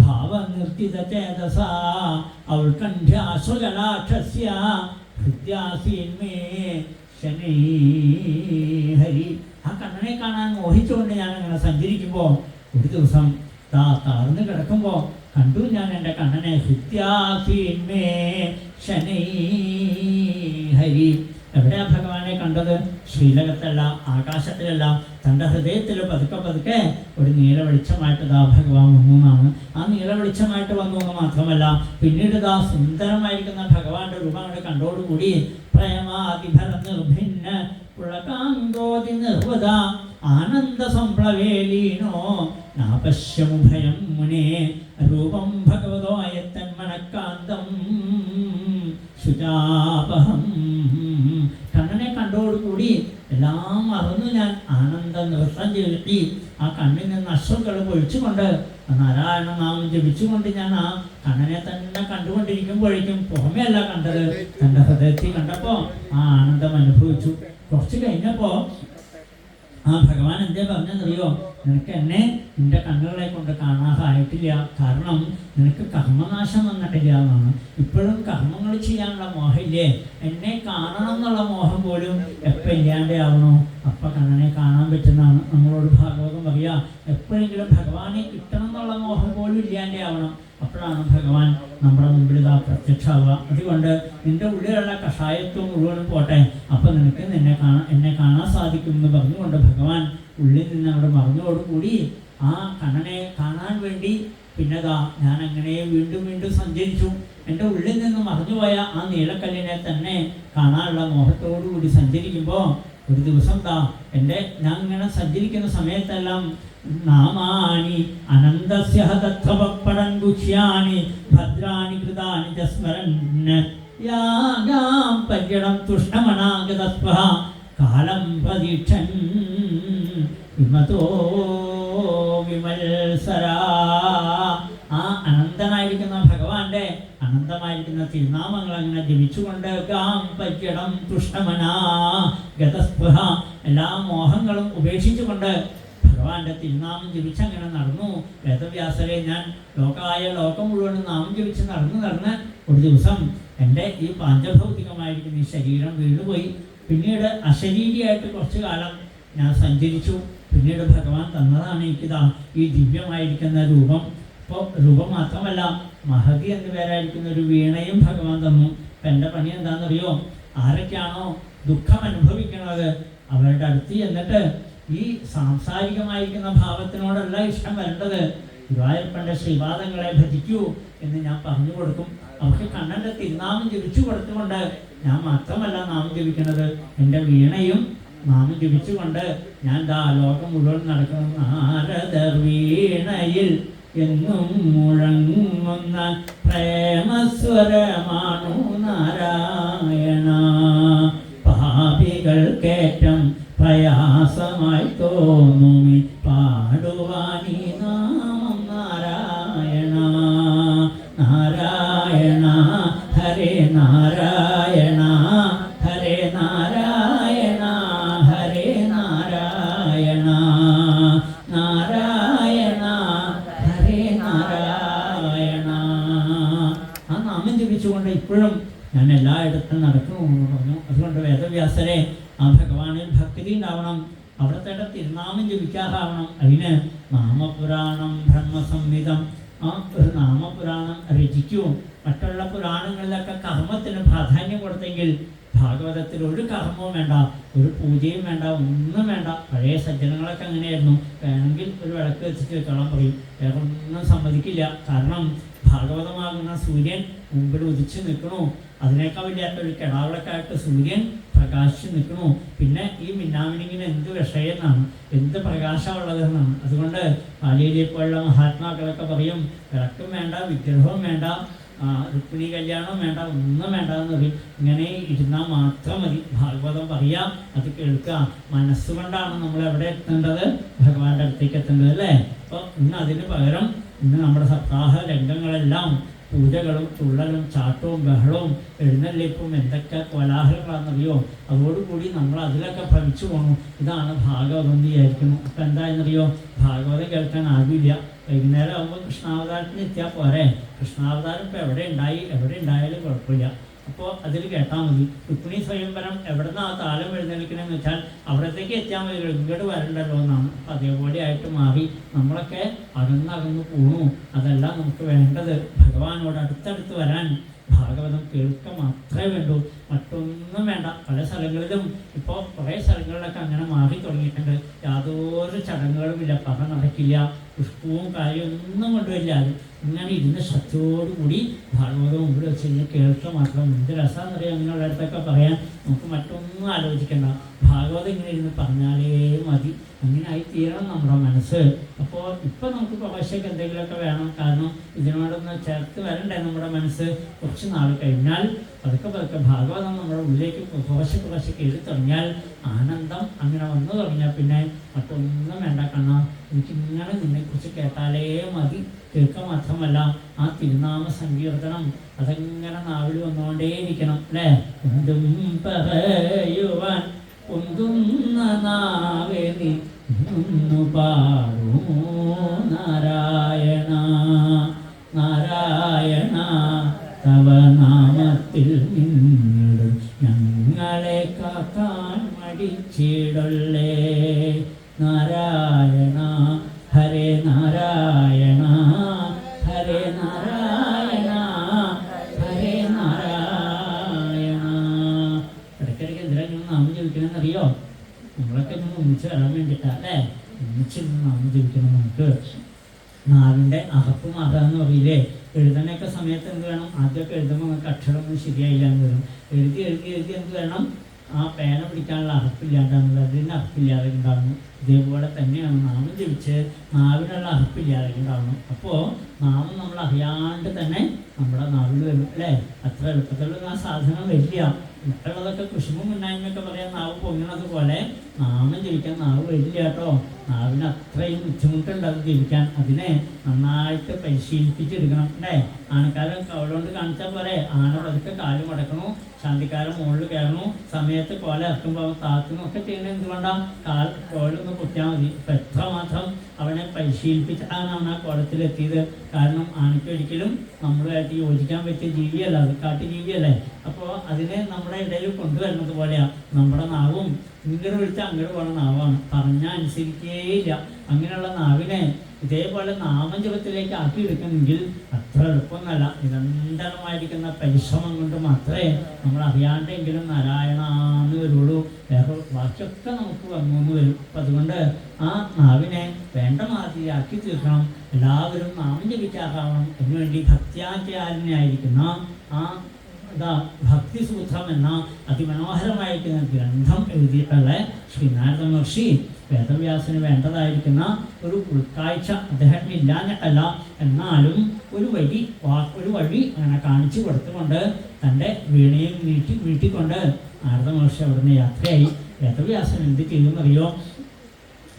ഭാവനിർത്തിത ചേതസ ഔത്കണ്ഠ്യാശ്രുകലാക്ഷസ്യ ഹൃദ്യാസീന്മേ ശനൈ ഹരി. ആ കണ്ണനെ കാണാൻ മോഹിച്ചുകൊണ്ട് ഞാൻ അങ്ങനെ സഞ്ചരിക്കുമ്പോൾ ഒരു ദിവസം താഴ്ന്നു കിടക്കുമ്പോൾ കണ്ടു ഞാൻ എൻ്റെ കണ്ണനെ. ഹൃദ്യാസീന്മേ ശനൈ ഹരി. എവിടെയാ ഭഗവാനെ കണ്ടത്? ശ്രീലകത്തല്ല, ആകാശത്തിലല്ല, തൻ്റെ ഹൃദയത്തിൽ പതുക്കെ പതുക്കെ ഒരു നീല വെളിച്ചമായിട്ട് ഭഗവാൻ വന്നു എന്നാണ്. ആ നീല വെളിച്ചമായിട്ട് വന്നു എന്ന് മാത്രമല്ല, പിന്നീട് സുന്ദരമായിരിക്കുന്ന ഭഗവാന്റെ രൂപം അവിടെ കണ്ടോടുകൂടി പ്രേമാതിഭര നിർഭിന്ന പുളകാങ്കോതി നിർവത ആനന്ദ സംപ്ലവേലീനോ നാപശ്യമുഭയം മുനേ രൂപം ഭഗവതോയത്തന്മനക്കാന്തം ശുചാപഹം. കണ്ണനെ കണ്ടോടുകൂടി എല്ലാം മറന്നു ഞാൻ ആനന്ദ നൃത്തം ചൊല്ലി ആ കണ്ണിൽ നിന്ന് അശ്രുക്കൾ പൊഴിച്ചുകൊണ്ട് നാരായണ നാമം ജപിച്ചുകൊണ്ട് ഞാൻ ആ കണ്ണനെ തന്നെ കണ്ടുകൊണ്ടിരിക്കുമ്പോഴേക്കും പുറമെയല്ല കണ്ടത്, തൻ്റെ ഹൃദയത്തിൽ കണ്ടപ്പോൾ ആ ആനന്ദം അനുഭവിച്ചു. കുറച്ച് കഴിഞ്ഞപ്പോൾ ആ ഭഗവാൻ എന്തേ പറഞ്ഞെന്നറിയോ? നിനക്ക് എന്നെ നിന്റെ കണ്ണുകളെ കൊണ്ട് കാണാനായിട്ടില്ല, കാരണം നിനക്ക് കർമ്മനാശം വന്നിട്ടില്ല എന്നാണ്. ഇപ്പോഴും കർമ്മങ്ങൾ ചെയ്യാനുള്ള മോഹമില്ലേ? എന്നെ കാണണം എന്നുള്ള മോഹം പോലും എപ്പോൾ ഇല്ലാണ്ടാവണോ അപ്പം കണ്ണനെ കാണാൻ പറ്റുന്നതാണ്. നമ്മളോട് ഭാഗവതം പറയുക, എപ്പോഴെങ്കിലും ഭഗവാനെ കിട്ടണം എന്നുള്ള മോഹം പോലും ഇല്ലാണ്ടാവണം, അപ്പോഴാണ് ഭഗവാൻ നമ്മുടെ മുമ്പിൽ പ്രത്യക്ഷമാവുക. അതുകൊണ്ട് നിന്റെ ഉള്ളിലുള്ള കഷായത്വം മുഴുവനും പോട്ടെ, അപ്പം നിനക്ക് എന്നെ കാണാൻ സാധിക്കും എന്ന് പറഞ്ഞുകൊണ്ട് ഭഗവാൻ ഉള്ളിൽ നിന്ന് അവിടെ മറന്നതോടുകൂടി ആ കണ്ണനെ കാണാൻ വേണ്ടി പിന്നെതാ ഞാൻ അങ്ങനെ വീണ്ടും വീണ്ടും സഞ്ചരിച്ചു. എൻ്റെ ഉള്ളിൽ നിന്ന് മറഞ്ഞുപോയ ആ നീലക്കല്ലിനെ തന്നെ കാണാനുള്ള മോഹത്തോടുകൂടി സഞ്ചരിക്കുമ്പോൾ ഒരു ദിവസം ഞാൻ ഇങ്ങനെ സഞ്ചരിക്കുന്ന സമയത്തെല്ലാം നാമാനി അനന്തസ്യ തത്വപടൻ ഗുഹ്യാനി ഭദ്രാണി കൃതാനി ച സ്മരൻ യാഗാം പര്യടം തുഷ്ടമനാഗതസ്വഃ കാലം പ്രതീക്ഷൻ വിമതോ വിമത്സരാ. ആ അനന്തനായിരിക്കുന്ന ഭഗവാന്റെ അനന്തമായിരിക്കുന്ന തിരുനാമങ്ങൾ അങ്ങനെ ജപിച്ചുകൊണ്ട് ഗാം പര്യടം തുഷ്ടമനാ ഗതസ്പൃഹ എല്ലാ മോഹങ്ങളും ഉപേക്ഷിച്ചുകൊണ്ട് ഭഗവാന്റെ തിരുനാമം ജപിച്ചങ്ങനെ നടന്നു. വേദവ്യാസരെ ഞാൻ ലോകം മുഴുവനും നാമം ജപിച്ച് നടന്ന് ഒരു ദിവസം എൻ്റെ ഈ പാഞ്ചഭൗതികമായിരിക്കുന്ന ഈ ശരീരം വീണുപോയി. പിന്നീട് അശരീരിയായിട്ട് കുറച്ചു കാലം ഞാൻ സഞ്ചരിച്ചു. പിന്നീട് ഭഗവാൻ തന്നതാണ് എനിക്കിതാ ഈ ദിവ്യമായിരിക്കുന്ന രൂപം. ഇപ്പോൾ രൂപം മാത്രമല്ല, മഹതി എന്നു പേരായിരിക്കുന്ന ഒരു വീണയും ഭഗവാൻ തന്നു. അപ്പം എൻ്റെ പണി എന്താണെന്നറിയോ? ആരൊക്കെയാണോ ദുഃഖം അനുഭവിക്കുന്നത് അവരുടെ അടുത്ത് എന്നിട്ട് ഈ സാംസാരികമായിരിക്കുന്ന ഭാവത്തിനോടല്ല ഇഷ്ടം വരേണ്ടത്, ഗുരുവായൂരപ്പൻ്റെ ശ്രീപാദങ്ങളെ ഭജിക്കൂ എന്ന് ഞാൻ പറഞ്ഞു കൊടുക്കും. അവർക്ക് കണ്ണൻ്റെ തിരുനാമം ജപിച്ചു കൊടുത്തുകൊണ്ട് ഞാൻ മാത്രമല്ല നാമം ജപിക്കുന്നത്, എൻ്റെ വീണയും നാമം ജപിച്ചുകൊണ്ട് ഞാൻ ലോകം മുഴുവൻ നടക്കണം. നാരദർ വീണയിൽ എന്നും മുഴങ്ങുന്ന പ്രേമസ്വരമാണു നാരായണ. പാപികൾക്കേറ്റം പ്രയാസമായി തോന്നുമി പാടുവാനീ നാമം നാരായണ. നാരായണ ഹരേ നാരായണ ഹരേ നാരായണ ഹരേ നാരായണ നാരായണ ഹരേ നാരായണ. ആ നാമം ജപിച്ചുകൊണ്ട് നടക്കണമെന്ന് പറഞ്ഞു. അതുകൊണ്ട് വേദവ്യാസരെ ആ ഭഗവാനിൽ ഭക്തി ഉണ്ടാവണം, അവിടുത്തെ തിരുനാമം ജപിക്കാറാവണം. അതിന് നാമപുരാണം ബ്രഹ്മസംഹിതം, ആ ഒരു നാമപുരാണം രചിക്കൂ. മറ്റുള്ള പുരാണങ്ങളിലൊക്കെ കർമ്മത്തിന് പ്രാധാന്യം കൊടുത്തെങ്കിൽ ഭാഗവതത്തിൽ ഒരു കർമ്മവും വേണ്ട, ഒരു പൂജയും വേണ്ട, ഒന്നും വേണ്ട. പഴയ സജ്ജനങ്ങളൊക്കെ അങ്ങനെയായിരുന്നു. വേണമെങ്കിൽ ഒരു വിളക്ക് വെച്ചിട്ട് വെച്ചോളാൻ പറയും, വേറെ ഒന്നും സമ്മതിക്കില്ല. കാരണം ഭാഗവതമാകുന്ന സൂര്യൻ മുമ്പിൽ ഉദിച്ച് നിൽക്കണു, അതിനേക്കാൾ വലിയാത്ത ഒരു കിടാവിളക്കായിട്ട് സൂര്യൻ പ്രകാശിച്ച് നിൽക്കണു. പിന്നെ ഈ മിന്നാമിനിങ്ങിന് എന്ത് വിഷയമെന്നാണ്, എന്ത് പ്രകാശമുള്ളതെന്നാണ്. അതുകൊണ്ട് പാലിയലിയെ പോലുള്ള മഹാത്മാക്കളൊക്കെ പറയും, വിളക്കും വേണ്ട, വിഗ്രഹവും വേണ്ട, രുക്മിണി കല്യാണം വേണ്ട, ഒന്നും വേണ്ട എന്ന് പറയും. ഇങ്ങനെ ഇരുന്നാൽ മാത്രം മതി. ഭാഗവതം പറയാം, അത് കേൾക്കുക. മനസ്സുകൊണ്ടാണ് നമ്മൾ എവിടെ എത്തേണ്ടത്? ഭഗവാന്റെ അടുത്തേക്ക് എത്തേണ്ടത് അല്ലേ? അപ്പോൾ ഇന്ന് അതിന് പകരം ഇന്ന് നമ്മുടെ സപ്താഹ രംഗങ്ങളെല്ലാം പൂജകളും തുള്ളലും ചാട്ടവും ബഹളവും എഴുന്നള്ളിപ്പും എന്തൊക്കെ കോലാഹലങ്ങളാണെന്നറിയോ. അതോടുകൂടി നമ്മൾ അതിലൊക്കെ ഭ്രമിച്ചു പോകണം. ഇതാണ് ഭാഗവതം എന്ന് വിചാരിക്കുന്നു. അപ്പം എന്തായെന്നറിയോ, ഭാഗവതം കേൾക്കാൻ ആരുമില്ല. വൈകുന്നേരം ആകുമ്പോൾ കൃഷ്ണാവതാരത്തിന് എത്തിയാൽ പോരെ. കൃഷ്ണാവതാരം ഇപ്പോൾ എവിടെ ഉണ്ടായാലും കുഴപ്പമില്ല. അപ്പോൾ അതിൽ കേട്ടാൽ മതി. രുക്മിണി സ്വയംവരം എവിടെ നിന്ന് ആ താലം എഴുന്നേൽക്കണമെന്ന് വെച്ചാൽ അവിടത്തേക്ക് എത്തിയാൽ മതി, ഇങ്ങോട്ട് വരണ്ടല്ലോ എന്നാണ്. അപ്പം അതേപോലെ ആയിട്ട് മാറി നമ്മളൊക്കെ അകന്നകന്ന് പോണു. അതല്ല നമുക്ക് വേണ്ടത്, ഭഗവാനോട് അടുത്തടുത്ത് വരാൻ ഭാഗവതം കേൾക്കുക മാത്രമേ വേണ്ടൂ, മറ്റൊന്നും വേണ്ട. പല സ്ഥലങ്ങളിലും ഇപ്പോൾ കുറേ സ്ഥലങ്ങളിലൊക്കെ അങ്ങനെ മാറി തുടങ്ങിയിട്ടുണ്ട്. യാതൊരു ചടങ്ങുകളുമില്ല, പറ നടക്കില്ല, പുഷ്പവും കാര്യമൊന്നും കൊണ്ടുവരില്ല. അത് ഇങ്ങനെ ഇരുന്ന് ശ്രദ്ധയോടുകൂടി ഭാഗവതം മുമ്പിൽ വെച്ച് കഴിഞ്ഞാൽ കേൾക്കുക മാത്രം. എന്ത് രസമാണെന്നറിയാം അങ്ങനെയുള്ള അടുത്തൊക്കെ പറയാൻ. നമുക്ക് മറ്റൊന്നും ആലോചിക്കണ്ട, ഭാഗവതം ഇങ്ങനെ ഇരുന്ന് പറഞ്ഞാലേ മതി. അങ്ങനെ ആയിത്തീരണം നമ്മുടെ മനസ്സ്. അപ്പോൾ ഇപ്പം നമുക്ക് പ്രവേശയ്ക്ക് എന്തെങ്കിലുമൊക്കെ വേണം, കാരണം ഇതിനോടൊന്ന് ചേർത്ത് വരണ്ടേ നമ്മുടെ മനസ്സ്. കുറച്ച് നാൾ കഴിഞ്ഞാൽ പതുക്കെ ഭാഗവതം നമ്മുടെ ഉള്ളിലേക്ക് കുറച്ച് കയറി തുടങ്ങിയാൽ ആനന്ദം അങ്ങനെ വന്നു തുടങ്ങിയാൽ പിന്നെ മറ്റൊന്നും വേണ്ട. കാരണം എനിക്കിങ്ങനെ നിന്നെക്കുറിച്ച് കേട്ടാലേ മതി. കേൾക്കുക മാത്രമല്ല, ആ തിരുനാമ സങ്കീർത്തനം അതെങ്ങനെ നാവിൽ വന്നുകൊണ്ടേയിരിക്കണം അല്ലേ? എന്തും പറയുവാൻ ഒന്നുന്ന നാവേനി പാടൂ നാരായണ നാരായണ തവ നാമത്തിൽ നിന്നിടും ഞങ്ങളെ കാക്കാൻ മടിച്ചിടല്ലേ. നാരായണ ഹരേ നാരായണ ഹരേ നാരായണ ഹരേ നാരായണ. ഇടയ്ക്കിടയ്ക്ക് എന്തിനാ നിങ്ങൾ നാമം ജപിക്കണമെന്നറിയോ? നമ്മളൊക്കെ ഇന്ന് ഒന്നിച്ച് വരാൻ വേണ്ടിയിട്ടാണ് അല്ലേ? ഒന്നിച്ച് നാമം ജപിക്കണം. നമുക്ക് നാവിൻ്റെ അകപ്പ് മാറാന്ന് പറയില്ലേ? എഴുതാനൊക്കെ സമയത്ത് എന്ത് വേണം? ആദ്യമൊക്കെ എഴുതുമ്പോൾ നമുക്ക് അക്ഷരമൊന്നും ശരിയായില്ല എന്ന് വരും. എഴുതി എന്ത് വേണം? ആ പേന പിടിക്കാനുള്ള അറപ്പില്ലാണ്ടാകുന്നത്, അതിന് അറപ്പില്ലാതെ ഉണ്ടാകുന്നു. ഇതേപോലെ തന്നെയാണ് നാമം ജപിച്ച് നാവിനുള്ള അറപ്പില്ലാതെ ഉണ്ടാകുന്നു. അപ്പോൾ നാമം നമ്മൾ അറിയാണ്ട് തന്നെ നമ്മുടെ നാവിൽ വരും അല്ലേ? അത്ര എളുപ്പത്തിലുള്ള ആ സാധനം വരില്ല. മറ്റുള്ളതൊക്കെ കുശുമ്പും മുന്നായ്മയൊക്കെ പറയാൻ നാവ് പൊങ്ങണത് പോലെ നാമം ജപിക്കാൻ നാവ് വരില്ല കേട്ടോ. നാവിന് അത്രയും ബുദ്ധിമുട്ടുണ്ട് അത് ജപിക്കാൻ. അതിനെ നന്നായിട്ട് പരിശീലിപ്പിച്ചെടുക്കണം അല്ലേ? ആനക്കാരൻ കവളുകൊണ്ട് കാണിച്ചാൽ പോലെ ആന പതുക്കെ കാല് മടക്കണു, ശാന്തിക്കാരൻ മുകളിൽ കയറണു, സമയത്ത് കോല ഇറക്കുമ്പോൾ താത്തുന്നു ഒക്കെ ചെയ്യുന്നത് എന്തുകൊണ്ടാണ്? കോലൊന്ന് കുത്തിയാൽ മതി. ഇപ്പം എത്രമാത്രം അവനെ പരിശീലിപ്പിച്ചാണ് അവൻ ആ കോലത്തിലെത്തിയത്. കാരണം ആനയ്ക്ക് ഒരിക്കലും നമ്മളുമായിട്ട് യോജിക്കാൻ പറ്റിയ ജീവിയല്ല, അത് കാട്ടുജീവിയല്ലേ. അപ്പോൾ അതിനെ നമ്മുടെ ഇടയിൽ കൊണ്ടുവരുന്നത് പോലെയാണ് നമ്മുടെ നാവും. ഇങ്ങോട്ട് വിളിച്ചാൽ അങ്ങോട്ട് പോണ നാവാണ്, പറഞ്ഞാൽ അനുസരിക്കേയില്ല. അങ്ങനെയുള്ള നാവിനെ ഇതേപോലെ നാമജപത്തിലേക്ക് ആക്കിയെടുക്കണമെങ്കിൽ അത്ര എളുപ്പമൊന്നല്ല. നിരന്തരമായിരിക്കുന്ന പരിശ്രമം കൊണ്ട് മാത്രമേ നമ്മൾ അറിയാണ്ടെങ്കിലും നാരായണാന്ന് വരുള്ളൂ. വേറെ ബാക്കിയൊക്കെ നമുക്ക് വന്നു വരും. അപ്പം അതുകൊണ്ട് ആ നാവിനെ വേണ്ട മാതിരിയാക്കി തീർക്കണം. എല്ലാവരും നാമം ജപിക്കാറാവണം. അതിനുവേണ്ടി ഭക്ത്യാചാര്യനായിരിക്കുന്ന ആ ഭക്തിസൂത്രം എന്ന അതിമനോഹരമായിരിക്കുന്ന ഗ്രന്ഥം എഴുതിയിട്ടുള്ള ശ്രീനാരദ മഹർഷി വേദവ്യാസന് വേണ്ടതായിരിക്കുന്ന ഒരു ഉൾക്കാഴ്ച അദ്ദേഹത്തിന് ഇല്ലാഞ്ഞിട്ടല്ല, എന്നാലും ഒരു വഴി അങ്ങനെ കാണിച്ചു കൊടുത്തുകൊണ്ട് തൻ്റെ വീണയും വീട്ടിക്കൊണ്ട് നാരദ മഹർഷി അവിടുന്ന് യാത്രയായി. വേദവ്യാസൻ എന്ത് ചെയ്യുമെന്നറിയോ?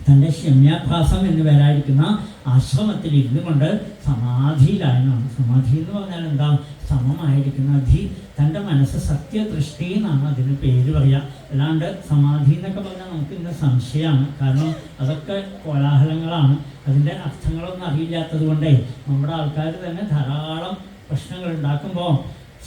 തൻ്റെ ശമ്യാഭ്യാസം എന്ന് പേരായിരിക്കുന്ന ആശ്രമത്തിൽ ഇരുന്നു കൊണ്ട് സമാധിയിലായെന്നാണ്. സമാധി എന്ന് പറഞ്ഞാൽ എന്താ? സമമായിരിക്കുന്ന അധി. തൻ്റെ മനസ്സ് സത്യദൃഷ്ടി എന്നാണ് അതിന് പേര് പറയുക. അല്ലാണ്ട് സമാധി എന്നൊക്കെ പറഞ്ഞാൽ നമുക്ക് ഇന്ന് സംശയമാണ്. കാരണം അതൊക്കെ കോലാഹലങ്ങളാണ്. അതിൻ്റെ അർത്ഥങ്ങളൊന്നും അറിയില്ലാത്തത് കൊണ്ടേ നമ്മുടെ ആൾക്കാർ തന്നെ ധാരാളം പ്രശ്നങ്ങൾ ഉണ്ടാക്കുമ്പോൾ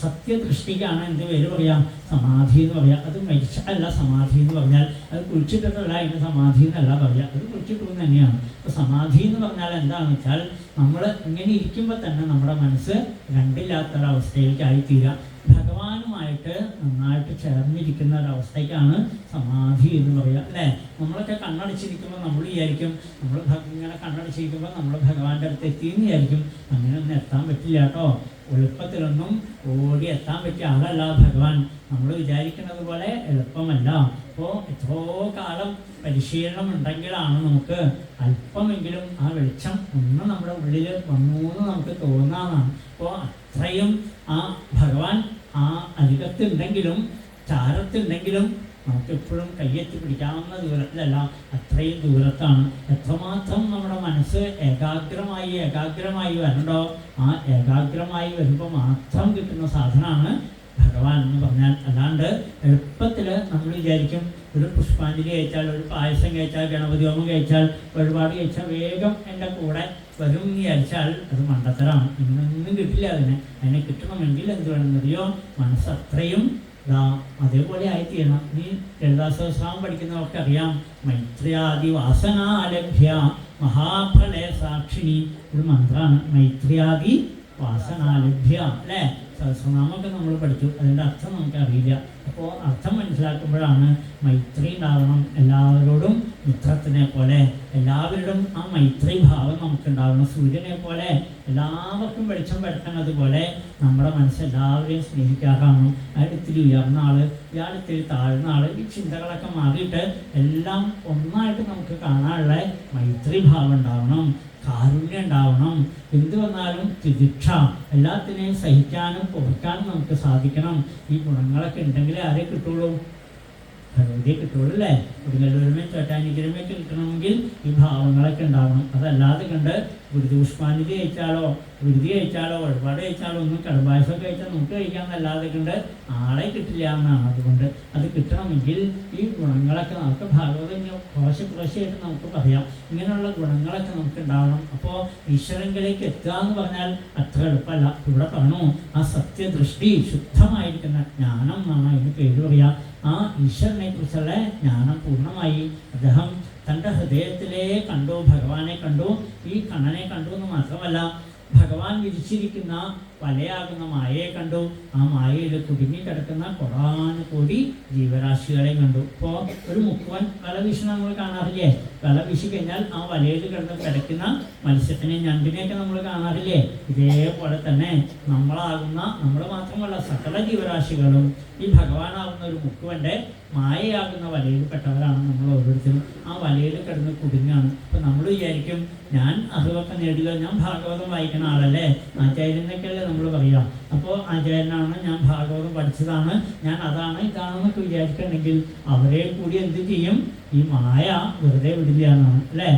സത്യദൃഷ്ടിക്കാണ് എന്ത് പേര് പറയാം? സമാധി എന്ന് പറയാം. അത് മരിച്ചല്ല സമാധി എന്ന് പറഞ്ഞാൽ, അത് കുഴിച്ചിട്ടിട്ടല്ല അതിന് സമാധി എന്നല്ല പറയാം, അത് കുഴിച്ചിട്ടു തന്നെയാണ്. അപ്പോൾ സമാധി എന്ന് പറഞ്ഞാൽ എന്താണെന്ന് വെച്ചാൽ നമ്മൾ ഇങ്ങനെ ഇരിക്കുമ്പോൾ തന്നെ നമ്മുടെ മനസ്സ് രണ്ടില്ലാത്തൊരവസ്ഥയിലേക്കായിത്തീരുക, ഭഗവാനുമായിട്ട് നന്നായിട്ട് ചേർന്നിരിക്കുന്ന ഒരവസ്ഥയ്ക്കാണ് സമാധി എന്ന് പറയുക, അല്ലേ? നമ്മളൊക്കെ കണ്ണടച്ചിരിക്കുമ്പോൾ നമ്മൾ വിചാരിക്കും നമ്മൾ ഇങ്ങനെ കണ്ണടച്ചിരിക്കുമ്പോൾ നമ്മൾ ഭഗവാന്റെ അടുത്ത് എത്തിയെന്ന് വിചാരിക്കും. അങ്ങനെയൊന്നും എത്താൻ പറ്റില്ല കേട്ടോ. എളുപ്പത്തിലൊന്നും ഓടി എത്താൻ പറ്റിയ ആളല്ല ഭഗവാൻ. നമ്മൾ വിചാരിക്കുന്നത് പോലെ എളുപ്പമല്ല. അപ്പോൾ എത്രയോ കാലം പരിശീലനം ഉണ്ടെങ്കിലാണ് നമുക്ക് അല്പമെങ്കിലും ആ വെളിച്ചം ഒന്ന് നമ്മുടെ ഉള്ളിൽ വന്നു എന്ന് നമുക്ക് തോന്നാമെന്നാണ്. അപ്പോൾ അത്രയും ആ ഭഗവാൻ ആ അരികത്തുണ്ടെങ്കിലും ചാരത്തുണ്ടെങ്കിലും നമുക്കെപ്പോഴും കയ്യെത്തി പിടിക്കാവുന്ന ദൂരത്തിലല്ല, അത്രയും ദൂരത്താണ്. എത്രമാത്രം നമ്മുടെ മനസ്സ് ഏകാഗ്രമായി വരണ്ടോ, ആ ഏകാഗ്രമായി വരുമ്പോൾ മാത്രം കിട്ടുന്ന സാധനമാണ് ഭഗവാൻ എന്ന് പറഞ്ഞാൽ. അല്ലാണ്ട് എളുപ്പത്തിൽ നമ്മൾ വിചാരിക്കും ഒരു പുഷ്പാഞ്ജലി കഴിച്ചാൽ, ഒരു പായസം കഴിച്ചാൽ, ഗണപതി ഹോമം കഴിച്ചാൽ, ഒരുപാട് കഴിച്ചാൽ വേഗം എൻ്റെ കൂടെ വരും എന്ന് വിചാരിച്ചാൽ അത് മണ്ടത്തരാണ്. ഇന്നൊന്നും കിട്ടില്ല. അതിനെ കിട്ടണമെങ്കിൽ എന്ത് വേണമെന്നറിയോ? മനസ്സത്രയും അതേപോലെ ആയിത്തീരണം. നീ ലളിതാസഹസ്രനാമം പഠിക്കുന്നവർക്ക് അറിയാം, മൈത്രിയാദി വാസനാലഭ്യ മഹാഫലേ സാക്ഷിണി ഒരു മന്ത്രമാണ്. മൈത്രിയാദി വാസനാലഭ്യ, അല്ലേ? സഹസ്രനാമമൊക്കെ നമ്മൾ പഠിച്ചു, അതിൻ്റെ അർത്ഥം നമുക്കറിയില്ല. അപ്പോൾ അർത്ഥം മനസ്സിലാക്കുമ്പോഴാണ് മൈത്രി ഉണ്ടാവണം. എല്ലാവരോടും മിത്രത്തിനെ പോലെ, എല്ലാവരോടും ആ മൈത്രി ഭാവം നമുക്കുണ്ടാവണം. സൂര്യനെ പോലെ എല്ലാവർക്കും വെളിച്ചം പരത്തുന്നത് പോലെ നമ്മുടെ മനസ്സ് എല്ലാവരെയും സ്നേഹിക്കാറാണ്. അയാളിത്തിരി ഉയർന്ന ആൾ, ഇയാളിത്തിരി താഴ്ന്ന ആൾ, ഈ ചിന്തകളൊക്കെ മാറിയിട്ട് എല്ലാം ഒന്നായിട്ട് നമുക്ക് കാണാനുള്ള മൈത്രി ഭാവം ഉണ്ടാവണം. കാരുണ്യം ഉണ്ടാവണം. എന്ത് വന്നാലും തിദിക്ഷ, എല്ലാത്തിനെയും സഹിക്കാനും പൊറുക്കാനും നമുക്ക് സാധിക്കണം. ഈ ഗുണങ്ങളൊക്കെ ഉണ്ടെങ്കിലേ ആരെ കിട്ടുള്ളൂ? ഭഗവതിയെ കിട്ടുള്ളൂ, അല്ലേ? കൊടുങ്ങല്ലൂരമേ ചോറ്റാനിക്കരമൊക്കെ കിട്ടണമെങ്കിൽ ഈ ഭാവങ്ങളൊക്കെ ഉണ്ടാവണം. അതല്ലാതെ കണ്ട് ഗുരുതി പുഷ്പാഞ്ജലി കഴിച്ചാലോ ഒരുപാട് കഴിച്ചാലോ ഒന്നും കടുംപായസമൊക്കെ കഴിച്ചാൽ നമുക്ക് കഴിക്കാമെന്നല്ലാതെ കണ്ട് ആളെ കിട്ടില്ല എന്നാണ്. അതുകൊണ്ട് അത് കിട്ടണമെങ്കിൽ ഈ ഗുണങ്ങളൊക്കെ നമുക്ക് ഭാഗവതം പ്രാവശ്യമായിട്ട് നമുക്ക് പറയാം. ഇങ്ങനെയുള്ള ഗുണങ്ങളൊക്കെ നമുക്ക് ഉണ്ടാവണം. അപ്പോൾ ഈശ്വരങ്കിലേക്ക് എത്തുക എന്ന് പറഞ്ഞാൽ അത്ര എളുപ്പമല്ല. ഇവിടെ പറഞ്ഞു ആ സത്യദൃഷ്ടി, ശുദ്ധമായിരിക്കുന്ന ജ്ഞാനം എന്നാണ് അതിന് പേര് പറയാം. ആ ഈശ്വരനെ കുറിച്ചുള്ള ജ്ഞാനം പൂർണ്ണമായി അദ്ദേഹം തൻ്റെ ഹൃദയത്തിലേ കണ്ടു, ഭഗവാനെ കണ്ടു. ഈ കണ്ണനെ കണ്ടു എന്ന് മാത്രമല്ല, ഭഗവാൻ വിരിച്ചിരിക്കുന്ന വലയാകുന്ന മായയെ കണ്ടു. ആ മായയിൽ കുടുങ്ങിക്കിടക്കുന്ന കോടാനുകോടി ജീവരാശികളെ കണ്ടു. ഇപ്പോൾ ഒരു മുക്കുവൻ വല വീശുന്ന നമ്മൾ കാണാറില്ലേ? വല വീശി കഴിഞ്ഞാൽ ആ വലയിൽ കിടക്കുന്ന മത്സ്യത്തിനെ, ഞണ്ടിനെയൊക്കെ നമ്മൾ കാണാറില്ലേ? ഇതേപോലെ തന്നെ നമ്മൾ മാത്രമല്ല സകല ജീവരാശികളും ഈ ഭഗവാനാകുന്ന ഒരു മുക്കുവൻ്റെ മായയാകുന്ന വലയിൽപ്പെട്ടവരാണ് നമ്മൾ ഓരോരുത്തരും. ആ വലയിൽ കിടന്ന് കുടുങ്ങാണ്. അപ്പം നമ്മൾ വിചാരിക്കും ഞാൻ അറിവൊക്കെ നേടുക, ഞാൻ ഭാഗവതം വായിക്കുന്ന ആളല്ലേ, ആചാര്യനൊക്കെയല്ലേ നമ്മൾ പറയാം. അപ്പോൾ ആചാര്യനാണ്, ഞാൻ ഭാഗവതം പഠിച്ചതാണ്, ഞാൻ അതാണ് ഇതാണെന്നൊക്കെ വിചാരിക്കണമെങ്കിൽ അവരെ കൂടി എന്ത് ചെയ്യും? ഈ മായ വെറുതെ വിടില്ല എന്നാണ്, അല്ലേ?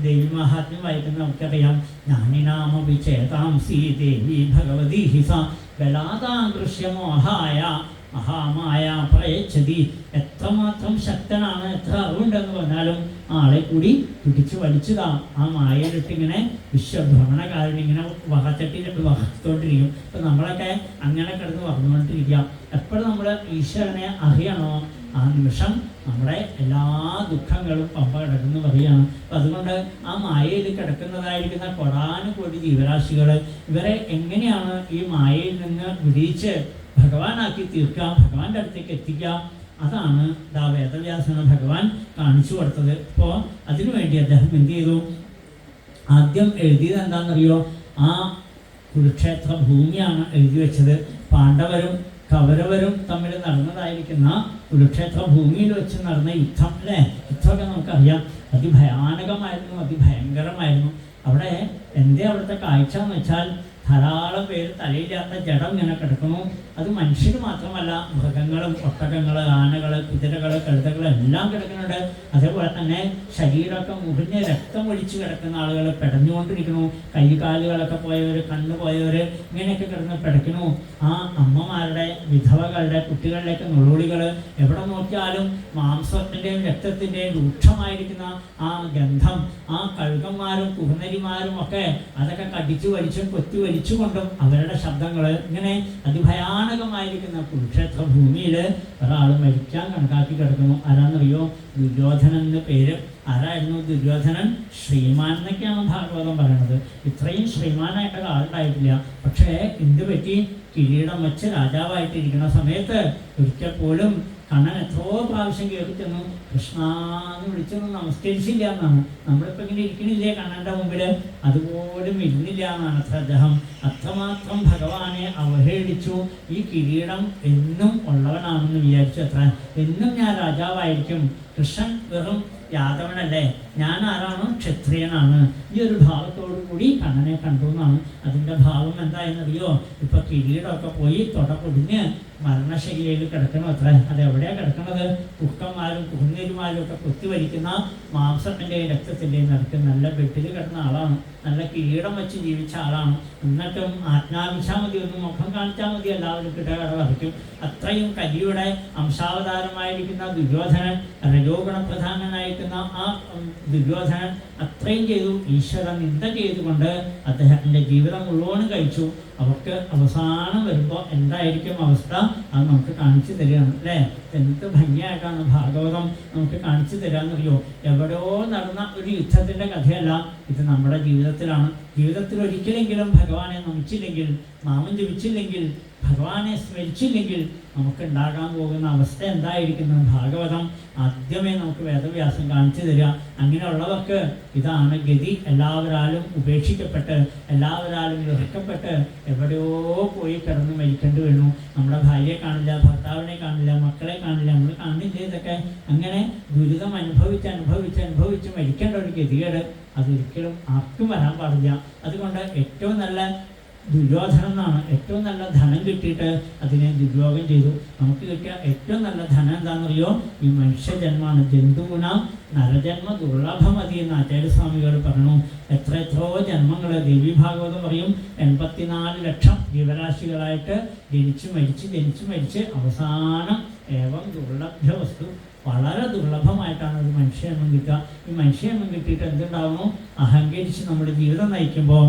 ദേവി മഹാത്മ്യം വായിക്കുന്ന നമുക്കറിയാം. ജ്ഞാനിനാമപി ചേതാംസി ദേവി ഭഗവതി ഹിസ ബലാദാദൃശ്യമോഹായ മഹാമായ പ്രയച്ഛതി. എത്രമാത്രം ശക്തനാണ്, എത്ര അറിവുണ്ടെന്ന് പറഞ്ഞാലും ആളെ കൂടി പിടിച്ച് വലിച്ചതാ ആ മായയിലിട്ട് ഇങ്ങനെ വിശ്വഭ്രമണകാരൻ ഇങ്ങനെ വഹത്തോണ്ടിരിക്കും. ഇപ്പം നമ്മളൊക്കെ അങ്ങനെ കിടന്ന് പറഞ്ഞുകൊണ്ടിരിക്കാം. എപ്പോഴും നമ്മൾ ഈശ്വരനെ അറിയണോ, ആ നിമിഷം നമ്മുടെ എല്ലാ ദുഃഖങ്ങളും പമ്പ കിടക്കുന്നു പറയുകയാണ്. അപ്പം അതുകൊണ്ട് ആ മായയിൽ കിടക്കുന്നതായിരിക്കുന്ന കോടാനുകോടി ജീവരാശികൾ ഇവരെ എങ്ങനെയാണ് ഈ മായയിൽ നിന്ന് വിടിയിച്ച് ഭഗവാനാക്കി തീർക്കാം, ഭഗവാന്റെ അടുത്തേക്ക് എത്തിക്കാം, അതാണ് വേദവ്യാസന ഭഗവാൻ കാണിച്ചു കൊടുത്തത്. ഇപ്പോൾ അതിനുവേണ്ടി അദ്ദേഹം എന്ത് ചെയ്തു? ആദ്യം എഴുതിയത് എന്താണെന്നറിയോ? ആ കുരുക്ഷേത്ര ഭൂമിയാണ് എഴുതി വെച്ചത്. പാണ്ഡവരും കൗരവരും തമ്മിൽ നടന്നതായിരിക്കുന്ന കുരുക്ഷേത്ര ഭൂമിയിൽ വെച്ച് നടന്ന യുദ്ധം, അല്ലേ? യുദ്ധമൊക്കെ നമുക്കറിയാം. അതിഭയാനകമായിരുന്നു, അതിഭയങ്കരമായിരുന്നു. അവിടെ അവിടുത്തെ കാഴ്ച എന്ന് വെച്ചാൽ ധാരാളം പേര് തലയില്ലാത്ത ജഡം ഇങ്ങനെ കിടക്കുന്നു. അത് മനുഷ്യർ മാത്രമല്ല, മൃഗങ്ങളും ഒട്ടകങ്ങൾ, ആനകൾ, കുതിരകൾ, കഴുതകൾ എല്ലാം കിടക്കുന്നുണ്ട്. അതേപോലെ തന്നെ ശരീരമൊക്കെ മുറിഞ്ഞ് രക്തം ഒഴിച്ച് കിടക്കുന്ന ആളുകൾ പെടഞ്ഞുകൊണ്ടിരിക്കുന്നു. കൈകാലുകളൊക്കെ പോയവർ, കണ്ണ് പോയവർ, ഇങ്ങനെയൊക്കെ കിടന്ന് പിടയ്ക്കുന്നു. ആ അമ്മമാരുടെ, വിധവകളുടെ, കുട്ടികളിലേക്ക് നുള്ളുളികൾ, എവിടെ നോക്കിയാലും മാംസത്തിൻ്റെയും രക്തത്തിൻ്റെയും രൂക്ഷമായിരിക്കുന്ന ആ ഗന്ധം. ആ കഴുകന്മാരും കുറുനരിമാരും ഒക്കെ അതൊക്കെ കടിച്ചു വലിച്ചും കൊത്തി വലിച്ചുകൊണ്ടും അവരുടെ ശബ്ദങ്ങൾ ഇങ്ങനെ അതിഭയാനകമായിരിക്കുന്ന കുരുക്ഷേത്ര ഭൂമിയിൽ ഒരാൾ മരിക്കാൻ കണക്കാക്കി കിടക്കുന്നു. ആരാന്നറിയോ? ദുര്യോധനൻ എന്ന് പേര്. ആരായിരുന്നു ദുര്യോധനൻ? ശ്രീമാൻ എന്നൊക്കെയാണ് ഭാഗവതം പറയണത്. ഇത്രയും ശ്രീമാനായിട്ട് ആളുണ്ടായിട്ടില്ല. പക്ഷേ എന്ത് പറ്റി? കിരീടം വെച്ച് രാജാവായിട്ടിരിക്കുന്ന സമയത്ത് ഒരിക്കൽ പോലും കണ്ണൻ എത്രയോ പ്രാവശ്യം കയറി ചെന്നു കൃഷ്ണ എന്ന് വിളിച്ചൊന്നും നമസ്കരിച്ചില്ല എന്നാണ്. നമ്മളിപ്പോൾ ഇങ്ങനെ ഇരിക്കണില്ലേ കണ്ണൻ്റെ മുമ്പിൽ, അതുപോലും ഇരുന്നില്ല എന്നാണ് അത്ര അദ്ദേഹം. അത്രമാത്രം ഭഗവാനെ അവഹേളിച്ചു. ഈ കിരീടം എന്നും ഉള്ളവനാണെന്ന് വിചാരിച്ചു. അത്ര എന്നും ഞാൻ രാജാവായിരിക്കും. കൃഷ്ണൻ വെറും യാദവനല്ലേ, ഞാൻ ആരാണ്? ക്ഷത്രിയനാണ്. ഈ ഒരു ഭാവത്തോടു കൂടി കണ്ണനെ കണ്ടു എന്നാണ്. അതിൻ്റെ ഭാവം എന്തായെന്നറിയോ? ഇപ്പൊ കിരീടമൊക്കെ പോയി തൊട പൊടിഞ്ഞ് മരണശൈലിയിൽ കിടക്കണം അത്ര. അതെവിടെയാണ് കിടക്കണത്? കുക്കന്മാരും കുറുനീരുമാരും ഒക്കെ കുത്തിവലിക്കുന്ന മാംസത്തിൻ്റെയും രക്തത്തിൻ്റെയും നടക്കുന്ന നല്ല ബെഡിൽ കിടന്ന ആളാണ്. നല്ല കിരീടം വെച്ച് ജീവിച്ച ആളാണ്. എന്നിട്ടും ആജ്ഞാപിച്ചാൽ മതി, ഒന്ന് മുഖം കാണിച്ചാൽ മതി, എല്ലാവരും കിട്ടകട വരയ്ക്കും. അത്രയും കലിയുടെ അംശാവതാരമായിരിക്കുന്ന ദുര്യോധനൻ, രജോഗുണ പ്രധാനനായിരിക്കുന്ന ആ ദുര്യോധനൻ അത്രയും ചെയ്തു. ഈശ്വര നിന്ദ ചെയ്തുകൊണ്ട് അദ്ദേഹത്തിൻ്റെ ജീവിതം മുഴുവനും കഴിച്ചു. അവർക്ക് അവസാനം വരുമ്പോൾ എന്തായിരിക്കും അവസ്ഥ അത് നമുക്ക് കാണിച്ചു തരികയാണ് അല്ലേ. എന്ത് ഭംഗിയായിട്ടാണ് ഭാഗവതം നമുക്ക് കാണിച്ചു തരാമെന്നറിയോ? എവിടെയോ നടന്ന ഒരു യുദ്ധത്തിൻ്റെ കഥയല്ല, ഇത് നമ്മുടെ ജീവിതത്തിലാണ്. ജീവിതത്തിൽ ഒരിക്കലെങ്കിലും ഭഗവാനെ നമിച്ചില്ലെങ്കിൽ, നാമം ജപിച്ചില്ലെങ്കിൽ, ഭഗവാനെ സ്മരിച്ചില്ലെങ്കിൽ നമുക്കുണ്ടാകാൻ പോകുന്ന അവസ്ഥ എന്തായിരിക്കുന്നു? ഭാഗവതം ആദ്യമേ നമുക്ക് വേദവ്യാസം കാണിച്ചു തരിക. അങ്ങനെയുള്ളവർക്ക് ഇതാണ് ഗതി. എല്ലാവരാലും ഉപേക്ഷിക്കപ്പെട്ട്, എല്ലാവരാലും വെറുക്കപ്പെട്ട് എവിടെയോ പോയി കിടന്ന് മരിക്കേണ്ടി വരുന്നു. നമ്മുടെ ഭാര്യയെ കാണില്ല, ഭർത്താവിനെ കാണില്ല, മക്കളെ കാണില്ല, നമ്മൾ കാണില്ല. ഇതൊക്കെ അങ്ങനെ ദുരിതം അനുഭവിച്ച് മരിക്കേണ്ട ഒരു ഗതികേട് അതൊരിക്കലും ആർക്കും വരാൻ പാടില്ല. അതുകൊണ്ട് ഏറ്റവും നല്ല ദുര്യോധനം എന്നാണ്. ഏറ്റവും നല്ല ധനം കിട്ടിയിട്ട് അതിനെ ദുര്യോഗം ചെയ്തു. നമുക്ക് കിട്ടിയ ഏറ്റവും നല്ല ധനം എന്താണെന്നറിയോ? ഈ മനുഷ്യജന്മമാണ്. ജന്തുഗുണം നരജന്മ ദുർലഭമതി എന്ന് ആചാര്യസ്വാമികൾ പറഞ്ഞു. എത്രയോ ജന്മങ്ങൾ ദേവി ഭാഗവതം പറയും 84 ലക്ഷം ജീവരാശികളായിട്ട് ജനിച്ച് മരിച്ച് അവസാനം ഏവം ദുർലഭ്യ വസ്തു, വളരെ ദുർലഭമായിട്ടാണ് ഒരു മനുഷ്യജന്മം കിട്ടുക. ഈ മനുഷ്യജന്മം കിട്ടിയിട്ട് എന്തുണ്ടാവുന്നു? അഹങ്കരിച്ച് നമ്മുടെ ജീവിതം നയിക്കുമ്പോൾ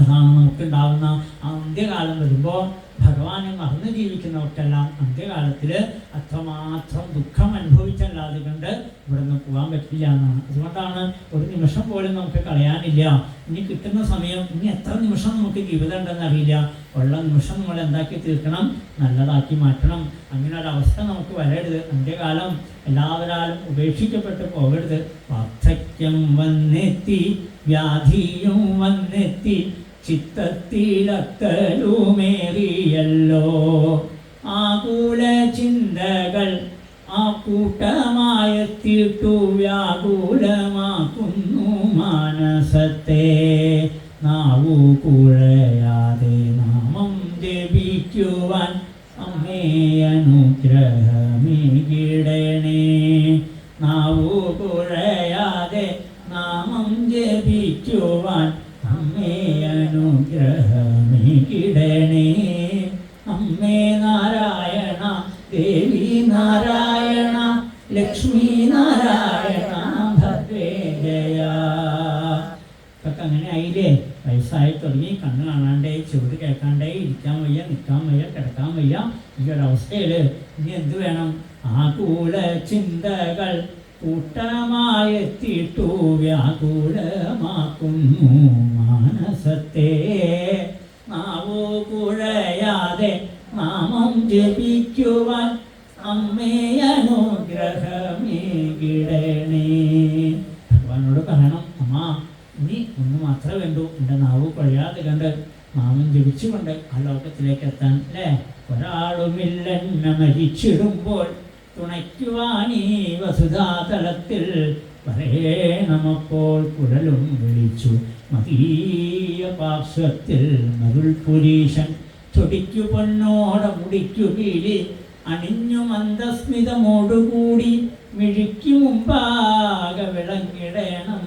അതാണ് നമുക്കുണ്ടാവുന്ന അന്ത്യകാലം വരുമ്പോൾ ഭഗവാനെ മറന്ന് ജീവിക്കുന്നവർക്കെല്ലാം അന്ത്യകാലത്തിൽ അത്രമാത്രം ദുഃഖം അനുഭവിച്ചല്ലാതെ കൊണ്ട് ഇവിടെ നിന്ന് പോകാൻ പറ്റില്ല എന്നാണ്. അതുകൊണ്ടാണ് ഒരു നിമിഷം പോലും നമുക്ക് കളയാനില്ല. ഇനി കിട്ടുന്ന സമയം, ഇനി എത്ര നിമിഷം നമുക്ക് ജീവിതം ഉണ്ടെന്ന് അറിയില്ല. ഉള്ള നിമിഷം നമ്മൾ എന്താക്കി തീർക്കണം? നല്ലതാക്കി മാറ്റണം. അങ്ങനെ ഒരവസ്ഥ നമുക്ക് വരരുത്. അന്ത്യകാലം എല്ലാവരാലും ഉപേക്ഷിക്കപ്പെട്ട് പോകരുത്. വാർദ്ധക്യം വന്നെത്തി, വ്യാധിയും വന്നെത്തി, ചിത്തത്തിലക്കലുമേറിയല്ലോ. ആകുല ചിന്തകൾ ആ കൂട്ടമായെത്തിയിട്ടു വ്യാകുലമാക്കുന്നു മാനസത്തെ. നാവു കുഴയാതെ നാമം ജപിക്കുവാൻ അമ്മേ അനുഗ്രഹമേകിടണേ. നാവു കുഴയാതെ നാമം ജപിക്കുവാൻ അമ്മേ അനുഗ്രഹമേകിടണേ. അമ്മേ നാരായണ, ദേവി നാരായണ, ലക്ഷ്മി നാരായണ, ഭദ്രേ ജയ. ഇതൊക്കെ അങ്ങനെ ആയില്ലേ? വയസ്സായി തുടങ്ങി, കണ്ണ് കാണാണ്ടേ, ചെവിട് കേൾക്കാണ്ടേ, ഇരിക്കാൻ വയ്യ, നിൽക്കാൻ വയ്യ, കിടക്കാൻ വയ്യ. ഈ ഒരവസ്ഥയിൽ ഇനി എന്ത് വേണം? ആകുല ചിന്തകൾ കൂട്ടമായെത്തിട്ടു വ്യാകുലമാക്കുന്നു മാനസത്തെ. നാവു കുഴയാതെ നാമം ജപിക്കുവാൻ അമ്മേ അനുഗ്രഹമേകിടണേ. ഭഗവാനോട് പറയണം, അമ്മ നീ ഒന്ന് മാത്രമേ വേണ്ടൂ, എൻ്റെ നാവ് കുഴയാതെ കണ്ട് നാമം ജപിച്ചുകൊണ്ട് ആ ലോകത്തിലേക്ക് എത്താൻ അല്ലേ. ഒരാളുമില്ലെന്നെ മരിച്ചിടുമ്പോൾ തുണയ്ക്കുവാനീ വസുധാതലത്തിൽ പറയണമപ്പോൾ കുഴലും വിളിച്ചു മതീയ പാർശ്വത്തിൽ മരുൾ പുരീശൻ. ചൊടിക്കു പൊന്നോട മുടിക്കു കീഴി അണിഞ്ഞു മന്ദസ്മിതമോടുകൂടി മിഴിക്കു മുമ്പാകെ വിളങ്ങിടണം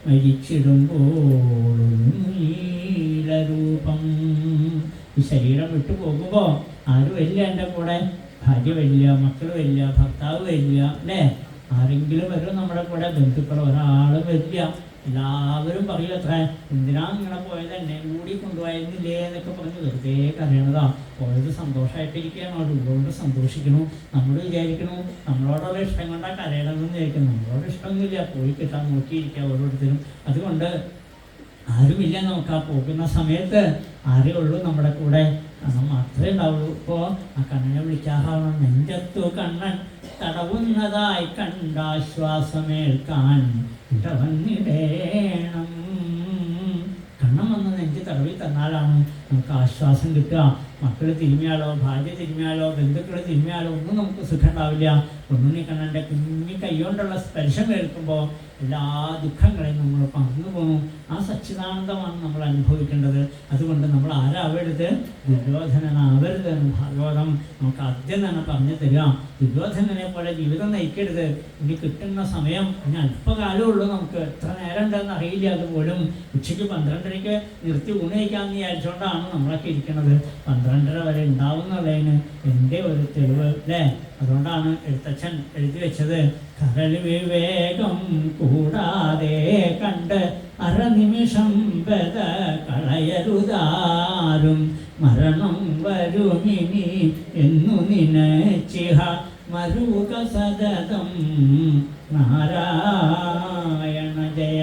മരിച്ചിടുമ്പോൾ നീലരൂപം. ഈ ശരീരം വിട്ടു പോകുമ്പോൾ ആരും വരില്ല എൻ്റെ കൂടെ. ഭാര്യ വരില്ല, മക്കൾ വരില്ല, ഭർത്താവ് വരില്ല അല്ലേ. ആരെങ്കിലും വരും നമ്മുടെ കൂടെ, ബന്ധുക്കൾ ഒരാളും വരില്ല. എല്ലാവരും പറയും അത്ര എന്തിനാ ഇങ്ങനെ പോയത്, എന്നെ കൂടി കൊണ്ടുപോയിരുന്നില്ലേ എന്നൊക്കെ പറഞ്ഞ് വെറുതെ കരയണതാ. പോയത് സന്തോഷമായിട്ടിരിക്കുകയാണ്, അതുകൊണ്ട് സന്തോഷിക്കണു. നമ്മൾ വിചാരിക്കണു നമ്മളോടുള്ള ഇഷ്ടം കൊണ്ടാണ് കരയണമെന്ന് വിചാരിക്കുന്നു. നമ്മളോട് ഇഷ്ടമൊന്നുമില്ല, പോയി കിട്ടാൻ നോക്കിയിരിക്കുക ഓരോരുത്തരും. അതുകൊണ്ട് ആരുമില്ല നമുക്ക് ആ പോകുന്ന സമയത്ത്. ആരേ ഉള്ളൂ നമ്മുടെ കൂടെ? കണ്ണൻ മാത്രമേ ഉണ്ടാവുള്ളൂ. ഇപ്പോൾ ആ കണ്ണനെ വിളിക്കാറാവണം. നെഞ്ചത്തു കണ്ണൻ തടവുന്നതായി കണ്ടാശ്വാസമേൽക്കാൻ ഇടവന്നിടേണം. കണ്ണൻ വന്ന് നെഞ്ച് തടവി തന്നാലാണ് നമുക്ക് ആശ്വാസം കിട്ടുക. മക്കൾ തിരുമിയാലോ, ഭാര്യ തിരുമിയാലോ, ബന്ധുക്കൾ തിരുമിയാലോ ഒന്നും നമുക്ക് സുഖം ഉണ്ടാവില്ല. ഉണ്ണുണ്ണിക്കണ്ണൻ്റെ കുഞ്ഞി കൈകൊണ്ടുള്ള സ്പർശം കേൾക്കുമ്പോൾ എല്ലാ ദുഃഖങ്ങളെയും നമ്മൾ പകർന്നു പോകുന്നു. ആ സച്ചിദാനന്ദമാണ് നമ്മൾ അനുഭവിക്കേണ്ടത്. അതുകൊണ്ട് നമ്മൾ ആരാവരുത്, ദുര്യോധനനാവരുത് എന്ന് ഭാഗവതം നമുക്ക് ആദ്യം തന്നെ പറഞ്ഞു തരിക. ദുര്യോധനനെ പോലെ ജീവിതം നയിക്കരുത്. ഇനി കിട്ടുന്ന സമയം ഇനി അല്പകാലമേ ഉള്ളൂ. നമുക്ക് എത്ര നേരം ഉണ്ടെന്ന് അറിയില്ല. അതുപോലും ഉച്ചയ്ക്ക് 12:30 നിർത്തി ഊണ് കഴിക്കാമെന്ന് വിചാരിച്ചുകൊണ്ടാണ് നമ്മളൊക്കെ ഇരിക്കുന്നത്. 12:30 വരെ ഉണ്ടാവുന്നുള്ളതിന് എൻ്റെ ഒരു തെളിവ് അല്ലേ? അതുകൊണ്ടാണ് എഴുത്തച്ഛൻ എഴുതി വെച്ചത്, കരൾ വിവേകം കൂടാതെ കണ്ട് അരനിമിഷം ബദ കളയരുതാരും മരണം വരുമിനി എന്നു നിനച്ചിഹ മരുക സതതം നാരായണ ജയ.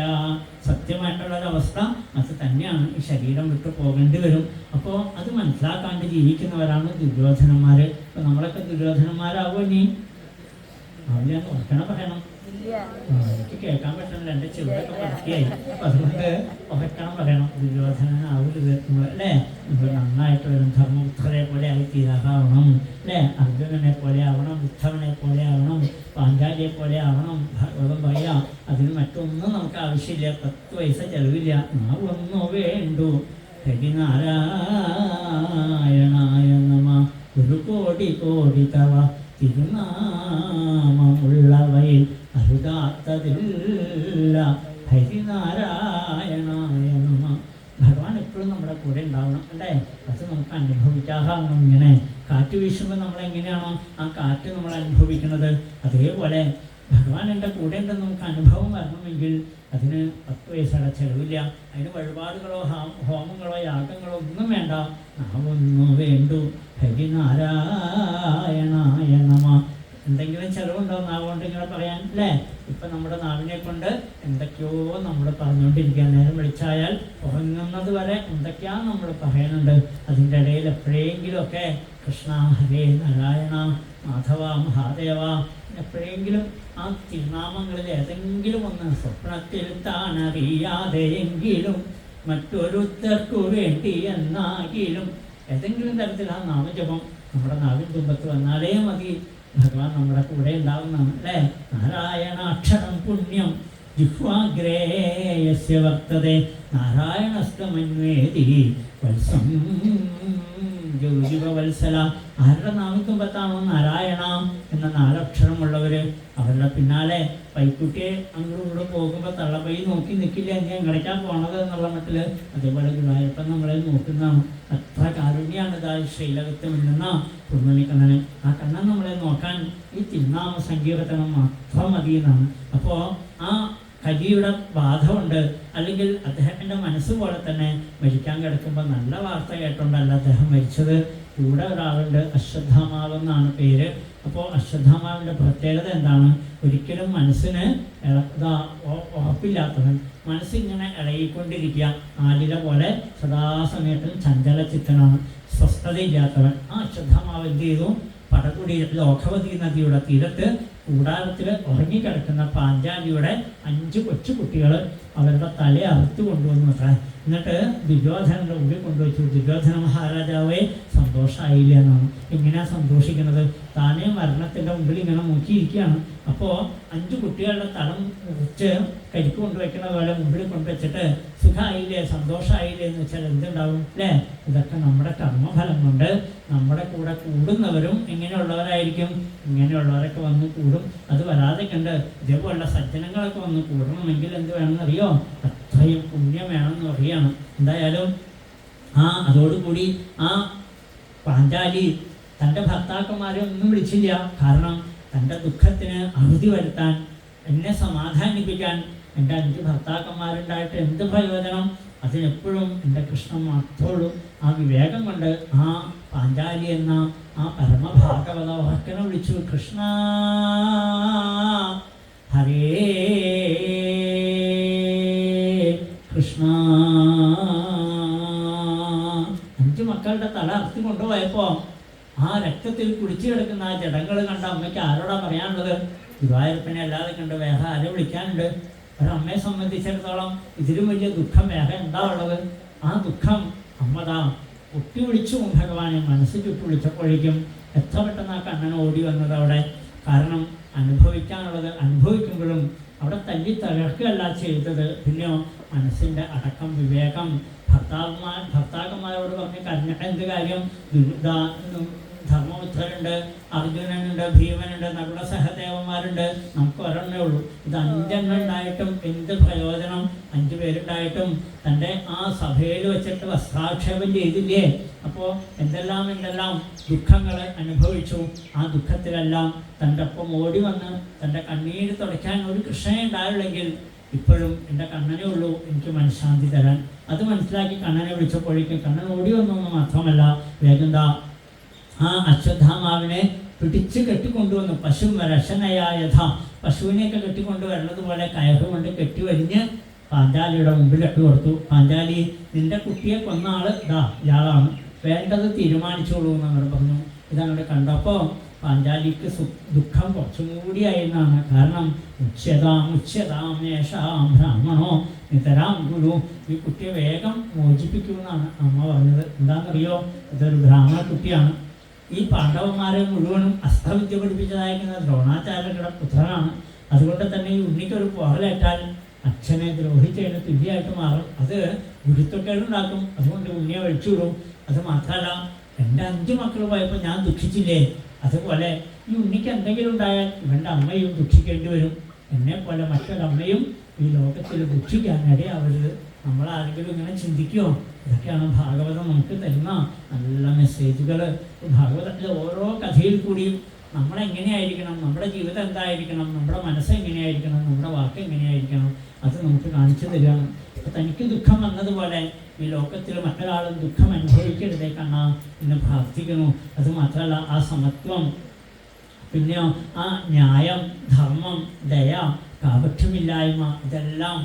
സത്യമായിട്ടുള്ളൊരവസ്ഥ അത് തന്നെയാണ്. ഈ ശരീരം വിട്ടു പോകേണ്ടി വരും. അപ്പോൾ അത് മനസ്സിലാക്കാണ്ട് ജീവിക്കുന്നവരാണ് ദുര്യോധനന്മാർ. അപ്പോൾ നമ്മളൊക്കെ ദുര്യോധനന്മാരാവോ? ഇനി ആവില്ല എന്ന് ഉറക്കണം പറയണം. എനിക്ക് കേൾക്കാൻ പറ്റണില്ല, എൻ്റെ ചെവിടൊക്കെ പറ്റിയായി. അപ്പം അതുകൊണ്ട് ഉറക്കണം പറയണം. ദുര്യോധനനാവരുത് അല്ലേ? നമ്മൾ നന്നായിട്ട് വരും. ധർമ്മപുത്രരെ പോലെ ആയി തീരാറാവണം അല്ലേ? അർജുനനെ പോലെ ആവണം, ഉദ്ധവനെ പോലെ ആവണം, പാഞ്ചാലിയെ പോലെ ആവണം. ഭാഗവതം പറയാം. അതിന് മറ്റൊന്നും നമുക്ക് ആവശ്യമില്ല. 10 പൈസ ചെലവില്ല. ഒന്നു വേണ്ടു. ഹരിനാരായണായ നമ. ഒരു കോടി കോടി തവ തിരുനാമമുള്ളവയിൽ അരുതാത്തതില്ല. ഹരിനാരായണായ നമ. ഭഗവാൻ എപ്പോഴും നമ്മുടെ കൂടെ ഉണ്ടാവണം അല്ലേ? അത് നമുക്ക് അനുഭവിക്കാറാവണം. ഇങ്ങനെ കാറ്റ് വീശുമ്പോൾ നമ്മളെങ്ങനെയാണോ ആ കാറ്റ് നമ്മൾ അനുഭവിക്കുന്നത്, അതേപോലെ ഭഗവാൻ എൻ്റെ കൂടെ ഉണ്ടെന്ന് നമുക്ക് അനുഭവം വരണമെങ്കിൽ അതിന് 10 പൈസയുടെ ചെലവില്ല. അതിന് വഴിപാടുകളോ ഹോമങ്ങളോ യാഗങ്ങളോ ഒന്നും വേണ്ട. നാമൊന്നു വേണ്ടു. ഹരിനാരായണായ നമ. എന്തെങ്കിലും ചിലവുണ്ടോ നാവുകൊണ്ട് ഇങ്ങനെ പറയാൻ അല്ലേ? ഇപ്പം നമ്മുടെ നാവിനെ കൊണ്ട് എന്തൊക്കെയോ നമ്മൾ പറഞ്ഞുകൊണ്ടിരിക്കുക. നേരം വിളിച്ചായാൽ ഉറങ്ങുന്നത് വരെ എന്തൊക്കെയാണ് നമ്മൾ പറയുന്നുണ്ട്. അതിൻ്റെ ഇടയിൽ എപ്പോഴെങ്കിലുമൊക്കെ കൃഷ്ണ ഹരേ നാരായണ മാധവ മഹാദേവ എപ്പോഴെങ്കിലും ആ തിരുനാമങ്ങളിൽ ഏതെങ്കിലും ഒന്ന് സ്വപ്നത്തിൽ താനറിയാതെയെങ്കിലും മറ്റൊരുത്തർക്കു വേണ്ടി എന്നാകിലും ഏതെങ്കിലും തരത്തിൽ ആ നാമജപം നമ്മുടെ നാവിൻ തുമ്പത്ത് വന്നാലേ മതി. ഭഗവാൻ നമ്മുടെ കൂടെ ഉണ്ടാവുന്നതാണ് അല്ലേ? നാരായണാക്ഷരം പുണ്യം ജിഹ്വാഗ്രേയസ്യ വർത്തതേ നാരായണസ്തമന്വേതി വത്സം ജ്യോതിവത്സല. ആരുടെ നാമത്തുമ്പത്താണോ നാരായണ എന്ന 4 അക്ഷരമുള്ളവര് അവരുടെ പിന്നാലെ പൈക്കുട്ടിയെ അങ്ങോട്ടും ഇങ്ങോട്ടും പോകുമ്പോൾ തള്ളപ്പൈ നോക്കി നിൽക്കില്ല, ഞാൻ എങ്ങടേക്കാ പോണത് എന്നുള്ള മട്ടിൽ. അതേപോലെ ഗുരുവായൂരപ്പൻ നമ്മളെ നോക്കുന്നതാണ്. അത്ര കാരുണ്യാണ് ഇതാ ശ്രീലകത്ത് മിന്നുന്ന ഉണ്ണുണ്ണിക്കണ്ണന്. ആ കണ്ണൻ നമ്മളെ നോക്കാൻ ഈ തിരുനാമ സങ്കീർത്തനം മാത്രം മതി എന്നാണ്. അപ്പോൾ ആ കലിയുടെ ബാധ ഉണ്ട്. അല്ലെങ്കിൽ അദ്ദേഹത്തിൻ്റെ മനസ്സ് പോലെ തന്നെ മരിക്കാൻ കിടക്കുമ്പോൾ നല്ല വാർത്ത കേട്ടോണ്ടല്ല അദ്ദേഹം മരിച്ചത്. കൂടെ ഒരാളുണ്ട്, അശ്വത്ഥാമാവെന്നാണ് പേര്. അപ്പോൾ അശ്വത്ഥാമാവിൻ്റെ പ്രത്യേകത എന്താണ്? ഒരിക്കലും മനസ്സിന് ഉറപ്പില്ലാത്തവൻ, മനസ്സിങ്ങനെ ഇളകിക്കൊണ്ടിരിക്കുക. ആലില പോലെ സദാസമയത്തും ചഞ്ചല ചിത്തനാണ്, സ്വസ്ഥതയില്ലാത്തവൻ. ആ അശ്വത്ഥാമാവ് എന്ത് ചെയ്തു? പടകുടി ലോകവതി നദിയുടെ തീരത്ത് കൂടാരത്തിൽ ഉറങ്ങിക്കിടക്കുന്ന പാഞ്ചാലിയുടെ 5 കൊച്ചു കുട്ടികൾ അവരുടെ തല അറുത്ത് കൊണ്ടുവന്നു അത്ര. എന്നിട്ട് ദുര്യോധനൻ്റെ ഉള്ളിൽ കൊണ്ടുവച്ചു. ദുര്യോധന മഹാരാജാവെ സന്തോഷമായില്ല എന്നാണ്. എങ്ങനെയാണ് സന്തോഷിക്കുന്നത്? താനേ മരണത്തിൻ്റെ മുമ്പിൽ ഇങ്ങനെ നോക്കിയിരിക്കുകയാണ്. അപ്പോൾ 5 കുട്ടികളുടെ തലം മുറിച്ച് കരിക്ക് കൊണ്ടുവയ്ക്കുന്ന പോലെ മുമ്പിൽ കൊണ്ടുവച്ചിട്ട് സുഖമായില്ലേ, സന്തോഷമായില്ലേ എന്ന് വെച്ചാൽ എന്തുണ്ടാവും അല്ലേ? ഇതൊക്കെ നമ്മുടെ കർമ്മഫലം കൊണ്ട് നമ്മുടെ കൂടെ കൂടുന്നവരും എങ്ങനെയുള്ളവരായിരിക്കും? ഇങ്ങനെയുള്ളവരൊക്കെ വന്ന് കൂടും. അത് വരാതെ കണ്ട് ഇതേപോലുള്ള സജ്ജനങ്ങളൊക്കെ വന്ന് കൂടണമെങ്കിൽ എന്ത് വേണമെന്നറിയോ? അത്രയും പുണ്യം വേണമെന്ന് പറയുകയാണ്. എന്തായാലും അതോടുകൂടി ആ പാഞ്ചാലി തൻ്റെ ഭർത്താക്കന്മാരെ ഒന്നും വിളിച്ചില്ല. കാരണം തൻ്റെ ദുഃഖത്തിന് അറുതി വരുത്താൻ, എന്നെ സമാധാനിപ്പിക്കാൻ, എൻ്റെ 5 ഭർത്താക്കന്മാരുണ്ടായിട്ട് എന്ത് പ്രയോജനം? അതിനെപ്പോഴും എൻ്റെ കൃഷ്ണൻ മാത്രമുള്ളൂ. ആ വിവേകം കൊണ്ട് ആ പാഞ്ചാലി എന്ന ആ പരമഭാഗവത വാക്കനെ വിളിച്ചു, കൃഷ്ണ ഹരേ കൃഷ്ണ. 5 മക്കളുടെ തല അറുത്തി കൊണ്ടുപോയപ്പോൾ ആ രക്തത്തിൽ കുടിച്ചു കിടക്കുന്ന ആ ജടങ്ങൾ കണ്ട അമ്മയ്ക്ക് ആരോടാ പറയാനുള്ളത്? ഗുരുവായൂരപ്പനെ അല്ലാതെ കണ്ട് വേറെ ആരെ വിളിക്കാനുണ്ട്? ഒരമ്മയെ സംബന്ധിച്ചിടത്തോളം ഇതിലും വലിയ ദുഃഖം വേറെ എന്താ ഉള്ളത്? ആ ദുഃഖം അമ്മതാ ഒട്ടി വിളിച്ചു ഭഗവാനെ മനസ്സിൽ ചുറ്റി വിളിച്ചപ്പോഴേക്കും എത്ര പെട്ടെന്ന് ആ കണ്ണൻ ഓടി വന്നത് അവിടെ. കാരണം അനുഭവിക്കാനുള്ളത് അനുഭവിക്കുമ്പോഴും അവിടെ തല്ലി തകർക്കുകയല്ല ചെയ്തത്, പിന്നെയോ മനസ്സിൻ്റെ അടക്കം വിവേകം. ഭർത്താക്കന്മാരോട് പറഞ്ഞ് കരഞ്ഞിട്ട് എന്ത് കാര്യം? ധർമ്മപുത്രരുണ്ട്, അർജുനനുണ്ട്, ഭീമനുണ്ട്, നകുല സഹദേവന്മാരുണ്ട്, നമുക്ക് ഒരെണ്ണേ ഉള്ളൂ. ഇത് 5 എണ്ണം ഉണ്ടായിട്ടും എന്ത് പ്രയോജനം? 5 പേരുണ്ടായിട്ടും തൻ്റെ ആ സഭയിൽ വെച്ചിട്ട് വസ്ത്രാക്ഷേപം ചെയ്തില്ലേ? അപ്പോൾ എന്തെല്ലാം ദുഃഖങ്ങൾ അനുഭവിച്ചു. ആ ദുഃഖത്തിലെല്ലാം തൻ്റെ ഒപ്പം ഓടി വന്ന് തൻ്റെ കണ്ണീര് തുടയ്ക്കാൻ ഒരു കൃഷ്ണനെ ഉണ്ടായുള്ളെങ്കിൽ ഇപ്പോഴും എൻ്റെ കണ്ണനേ ഉള്ളൂ എനിക്ക് മനഃശാന്തി തരാൻ. അത് മനസ്സിലാക്കി കണ്ണനെ വിളിച്ചപ്പോഴേക്കും കണ്ണൻ ഓടി വന്നു മാത്രമല്ല, വേഗം ആ അശ്വത്ഥാമാവിനെ പിടിച്ച് കെട്ടിക്കൊണ്ടുവന്നു. പശു രശനയായഥ, പശുവിനെയൊക്കെ കെട്ടിക്കൊണ്ടുവരുന്നത് പോലെ കയറുകൊണ്ട് കെട്ടി വരിഞ്ഞ് പാഞ്ചാലിയുടെ മുമ്പിൽ ഇട്ട് കൊടുത്തു. പാഞ്ചാലി, നിന്റെ കുട്ടിയെ കൊന്ന ആള് ഇയാളാണ്, വേണ്ടത് തീരുമാനിച്ചോളൂ എന്നങ്ങോട്ട് പറഞ്ഞു. ഇതങ്ങോട്ട് കണ്ടപ്പോൾ പാഞ്ചാലിക്ക് ദുഃഖം കുറച്ചും കൂടിയായിരുന്നാണ്. കാരണം ഉച്യതാം യേഷാം ബ്രാഹ്മണോ നിതരാം ഗുരു, ഈ കുട്ടിയെ വേഗം മോചിപ്പിക്കുമെന്നാണ് അമ്മ പറഞ്ഞത്. എന്താണെന്നറിയോ? ഇതൊരു ബ്രാഹ്മണ കുട്ടിയാണ്. ഈ പാണ്ഡവന്മാരെ മുഴുവനും അസ്ത്രവിദ്യ പഠിപ്പിച്ചതായിരിക്കുന്ന ദ്രോണാചാര്യരുടെ പുത്രനാണ്. അതുകൊണ്ട് തന്നെ ഈ ഉണ്ണിക്കൊരു പോറലേറ്റാൽ അച്ഛനെ ദ്രോഹിച്ചതിന് തുല്യമായിട്ട് മാറും. അത് ഗുരുത്വക്കേടുണ്ടാക്കും. അതുകൊണ്ട് ഉണ്ണിയെ ഒഴിച്ചുവിടും. അത് മാത്രമല്ല, എൻ്റെ 5 മക്കൾ പോയപ്പോൾ ഞാൻ ദുഃഖിച്ചില്ലേ, അതുപോലെ ഈ ഉണ്ണിക്ക് എന്തെങ്കിലും ഉണ്ടായാൽ ഇവൻ്റെ അമ്മയും ദുഃഖിക്കേണ്ടി വരും. എന്നെപ്പോലെ മറ്റൊരമ്മയും ഈ ലോകത്തിൽ ദുഃഖിക്കാനിടയാവരുത്. നമ്മളാരെങ്കിലും ഇങ്ങനെ ചിന്തിക്കുമോ? ഇതൊക്കെയാണ് ഭാഗവതം നമുക്ക് തരുന്ന നല്ല മെസ്സേജുകൾ. ഭാഗവതത്തിലെ ഓരോ കഥയിൽ കൂടിയും നമ്മളെങ്ങനെയായിരിക്കണം, നമ്മുടെ ജീവിതം എന്തായിരിക്കണം, നമ്മുടെ മനസ്സ് എങ്ങനെയായിരിക്കണം, നമ്മുടെ വാക്ക് എങ്ങനെയായിരിക്കണം, അത് നമുക്ക് കാണിച്ചു തരികയാണ്. അപ്പോൾ തനിക്ക് ദുഃഖം വന്നതുപോലെ ഈ ലോകത്തിൽ മറ്റൊരാളും ദുഃഖം അനുഭവിക്കരുതേ കണ്ണാ എന്ന് പ്രാർത്ഥിക്കുന്നു. അതുമാത്രമല്ല, ആ സമത്വം, പിന്നെയോ ആ ന്യായം, ധർമ്മം, ദയ, കാപട്യമില്ലായ്മ, ഇതെല്ലാം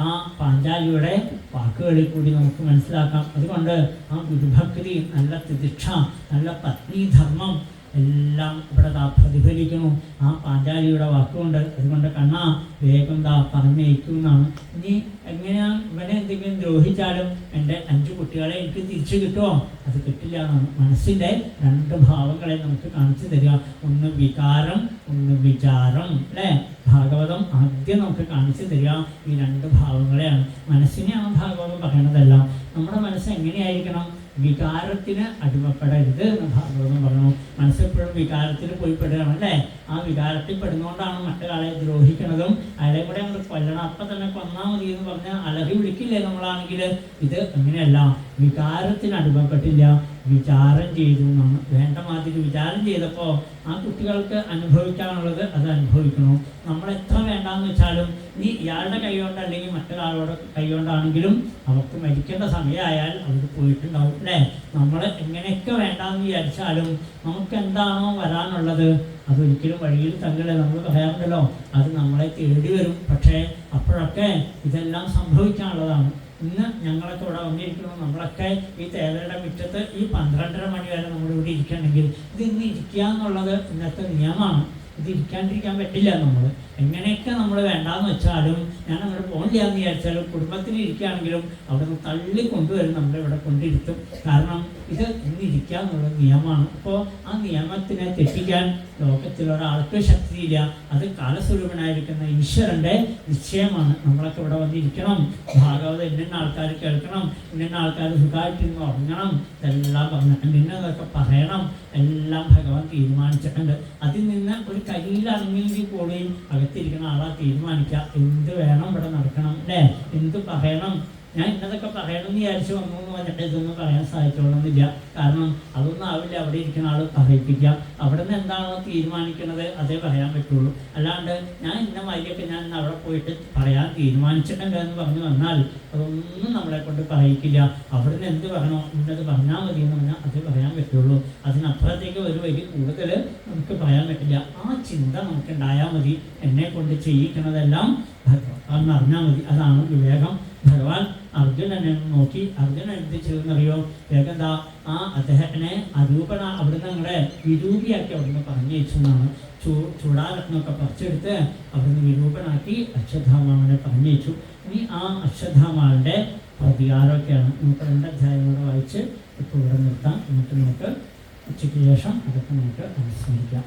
ആ പാഞ്ചാലിയുടെ വാക്കുകളിൽ കൂടി നമുക്ക് മനസ്സിലാക്കാം. അതുകൊണ്ട് ആ ഗുരുഭക്തി, നല്ല തിദിക്ഷ, നല്ല പത്നീധർമ്മം എല്ലാം ഇവിടെ പ്രതിഫലിക്കുന്നു ആ പാഞ്ചാലിയുടെ വാക്കുകൊണ്ട്. അതുകൊണ്ട് കണ്ണാ വേഗം പറഞ്ഞയക്കുമെന്നാണ്. ഇനി എങ്ങനെയാണ് ഇവനെ എന്തെങ്കിലും ദ്രോഹിച്ചാലും എൻ്റെ 5 കുട്ടികളെ എനിക്ക് തിരിച്ചു കിട്ടുമോ? അത് കിട്ടില്ല എന്നാണ്. മനസ്സിൻ്റെ 2 ഭാവങ്ങളെ നമുക്ക് കാണിച്ചു തരിക. ഒന്ന് വികാരം, ഒന്ന് വിചാരം, അല്ലേ? ഭാഗവതം ആദ്യം നമുക്ക് കാണിച്ചു തരിക ഈ 2 ഭാവങ്ങളെയാണ്. മനസ്സിനെയാണ് ഭാഗവതം പറയണതല്ല. നമ്മുടെ മനസ്സ് എങ്ങനെയായിരിക്കണം? വികാരത്തിന് അടിമപ്പെടരുത് എന്ന് ഭാഗവതം പറഞ്ഞു. മനസ്സെപ്പോഴും വികാരത്തിൽ പോയി പെടുകയാണ്, അല്ലേ? ആ വികാരത്തിൽ പെടുന്നതുകൊണ്ടാണ് മറ്റൊരാളെ ദ്രോഹിക്കുന്നതും അയാളെ കൂടെ നമ്മൾ കൊല്ലണം, അപ്പം തന്നെ കൊന്നാൽ മതി എന്ന് പറഞ്ഞാൽ അലറി വിളിക്കില്ലേ നമ്മളാണെങ്കിൽ? ഇത് അങ്ങനെയല്ല. വികാരത്തിന് അടിമപ്പെട്ടില്ല, വിചാരം ചെയ്തു എന്നാണ്. വേണ്ട മാതിരി വിചാരം ചെയ്തപ്പോൾ ആ കുട്ടികൾക്ക് അനുഭവിക്കാനുള്ളത് അത് അനുഭവിക്കണം. നമ്മൾ എത്ര വേണ്ടാന്ന് വെച്ചാലും നീ ഇയാളുടെ കൈകൊണ്ട് അല്ലെങ്കിൽ മറ്റൊരാളുടെ കൈകൊണ്ടാണെങ്കിലും അവർക്ക് മരിക്കേണ്ട സമയമായാൽ അവർ പോയിട്ടുണ്ടാവും, അല്ലേ? നമ്മൾ എങ്ങനെയൊക്കെ വേണ്ടാന്ന് വിചാരിച്ചാലും നമുക്ക് എന്താണോ വരാനുള്ളത് അതൊരിക്കലും വഴിയിൽ തങ്ങളെ നമ്മൾ പറയാറുണ്ടല്ലോ, അത് നമ്മളെ തേടി വരും. പക്ഷേ അപ്പോഴൊക്കെ ഇതെല്ലാം സംഭവിക്കാനുള്ളതാണ്. ഇന്ന് ഞങ്ങളൊക്കെ ഇവിടെ വന്നിരിക്കണം, നമ്മളൊക്കെ ഈ തേവരുടെ മുറ്റത്ത് ഈ 12:30 മണി വരെ നമ്മളിവിടെ ഇരിക്കണമെങ്കിൽ ഇത് ഇന്ന് ഇരിക്കുക എന്നുള്ളത് ഇന്നത്തെ നിയമമാണ്. ഇത് ഇരിക്കാണ്ടിരിക്കാൻ പറ്റില്ല. നമ്മൾ എങ്ങനെയൊക്കെ നമ്മൾ വേണ്ടാന്ന് വെച്ചാലും, ഞാൻ അങ്ങോട്ട് പോകില്ല എന്ന് വിചാരിച്ചാലും, കുടുംബത്തിന് ഇരിക്കുകയാണെങ്കിലും അവിടെ നിന്ന് തള്ളി കൊണ്ടുവരും, നമ്മളിവിടെ കൊണ്ടിരുത്തും. കാരണം ഇത് ഇന്ന് ഇരിക്കുക എന്നുള്ളത് നിയമമാണ്. അപ്പോൾ ആ നിയമത്തിനെ തെറ്റിക്കാൻ ലോകത്തിൽ ഒരാൾക്ക് ശക്തിയില്ല. അത് കാലസ്വരൂപനായിരിക്കുന്ന ഈശ്വരൻ്റെ നിശ്ചയമാണ്. നമ്മളൊക്കെ ഇവിടെ വന്നിരിക്കണം, ഭാഗവതം ഇന്ന ആൾക്കാർ കേൾക്കണം, ഇന്ന ആൾക്കാർ സുഖമായിട്ടിരുന്ന് ഉറങ്ങണം, ഇതെല്ലാം പറഞ്ഞിട്ടുണ്ട്, ഇന്നതൊക്കെ പറയണം, എല്ലാം ഭഗവാൻ തീരുമാനിച്ചിട്ടുണ്ട്. അതിൽ നിന്ന് ഒരു കയ്യിലിറങ്ങിയെങ്കിൽ കൂടി അകത്തിരിക്കുന്ന ആളാ തീരുമാനിക്കുക എന്ത് വേണം ഇവിടെ നടക്കണം, അല്ലേ? എന്ത് പറയണം, ഞാൻ ഇന്നതൊക്കെ പറയണമെന്ന് വിചാരിച്ച് വന്നു എന്ന് പറഞ്ഞിട്ട് ഇതൊന്നും പറയാൻ സാധിച്ചോളണമെന്നില്ല. കാരണം അതൊന്നും ആവില്ല അവിടെ ഇരിക്കുന്ന ആൾ പറയിപ്പിക്കാം. അവിടെ നിന്ന് എന്താണോ തീരുമാനിക്കുന്നത് അതേ പറയാൻ പറ്റുള്ളൂ. അല്ലാണ്ട് ഞാൻ ഇന്ന മാതിരിയൊക്കെ ഞാൻ അവിടെ പോയിട്ട് പറയാൻ തീരുമാനിച്ചിട്ടുണ്ട് എന്ന് പറഞ്ഞു വന്നാൽ അതൊന്നും നമ്മളെ കൊണ്ട് പറയിക്കില്ല. അവിടെ നിന്ന് എന്ത് പറയണോ ഇന്നത് പറഞ്ഞാൽ മതി എന്ന് പറഞ്ഞാൽ അതേ പറയാൻ പറ്റുള്ളൂ. അതിനപ്പുറത്തേക്ക് ഒരു വരി കൂടുതൽ നമുക്ക് പറയാൻ പറ്റില്ല. ആ ചിന്ത നമുക്ക് ഉണ്ടായാൽ മതി. എന്നെ കൊണ്ട് ചെയ്യിക്കുന്നതെല്ലാം ഭഗവാൻ അറിഞ്ഞാൽ മതി. അതാണ് വിവേകം. ഭഗവാൻ അർജുനനെ നോക്കി അർജുനൻ എന്ത് ചെയ്തെന്നറിയോ? വേഗം എന്താ ആ അദ്ദേഹത്തിനെ അരൂപണ അവിടുന്ന് ഞങ്ങളെ വിരൂപിയാക്കി അവിടുന്ന് പറഞ്ഞയച്ചു എന്നാണ്. ചൂടാരത്നമൊക്കെ പറിച്ചെടുത്ത് അവിടുന്ന് വിരൂപനാക്കി അശ്വത്ഥാമാവിനെ പറഞ്ഞയച്ചു. ഇനി ആ അശ്വത്ഥാമാവിൻ്റെ പ്രതികാരമൊക്കെയാണ്. നമുക്ക് 2 അധ്യായങ്ങളോടെ വായിച്ച് ഇപ്പോൾ ഇവിടെ നിർത്താം. എന്നിട്ട് നമുക്ക് ഉച്ചയ്ക്ക് ശേഷം അതൊക്കെ നമുക്ക് അനുസ്മരിക്കാം.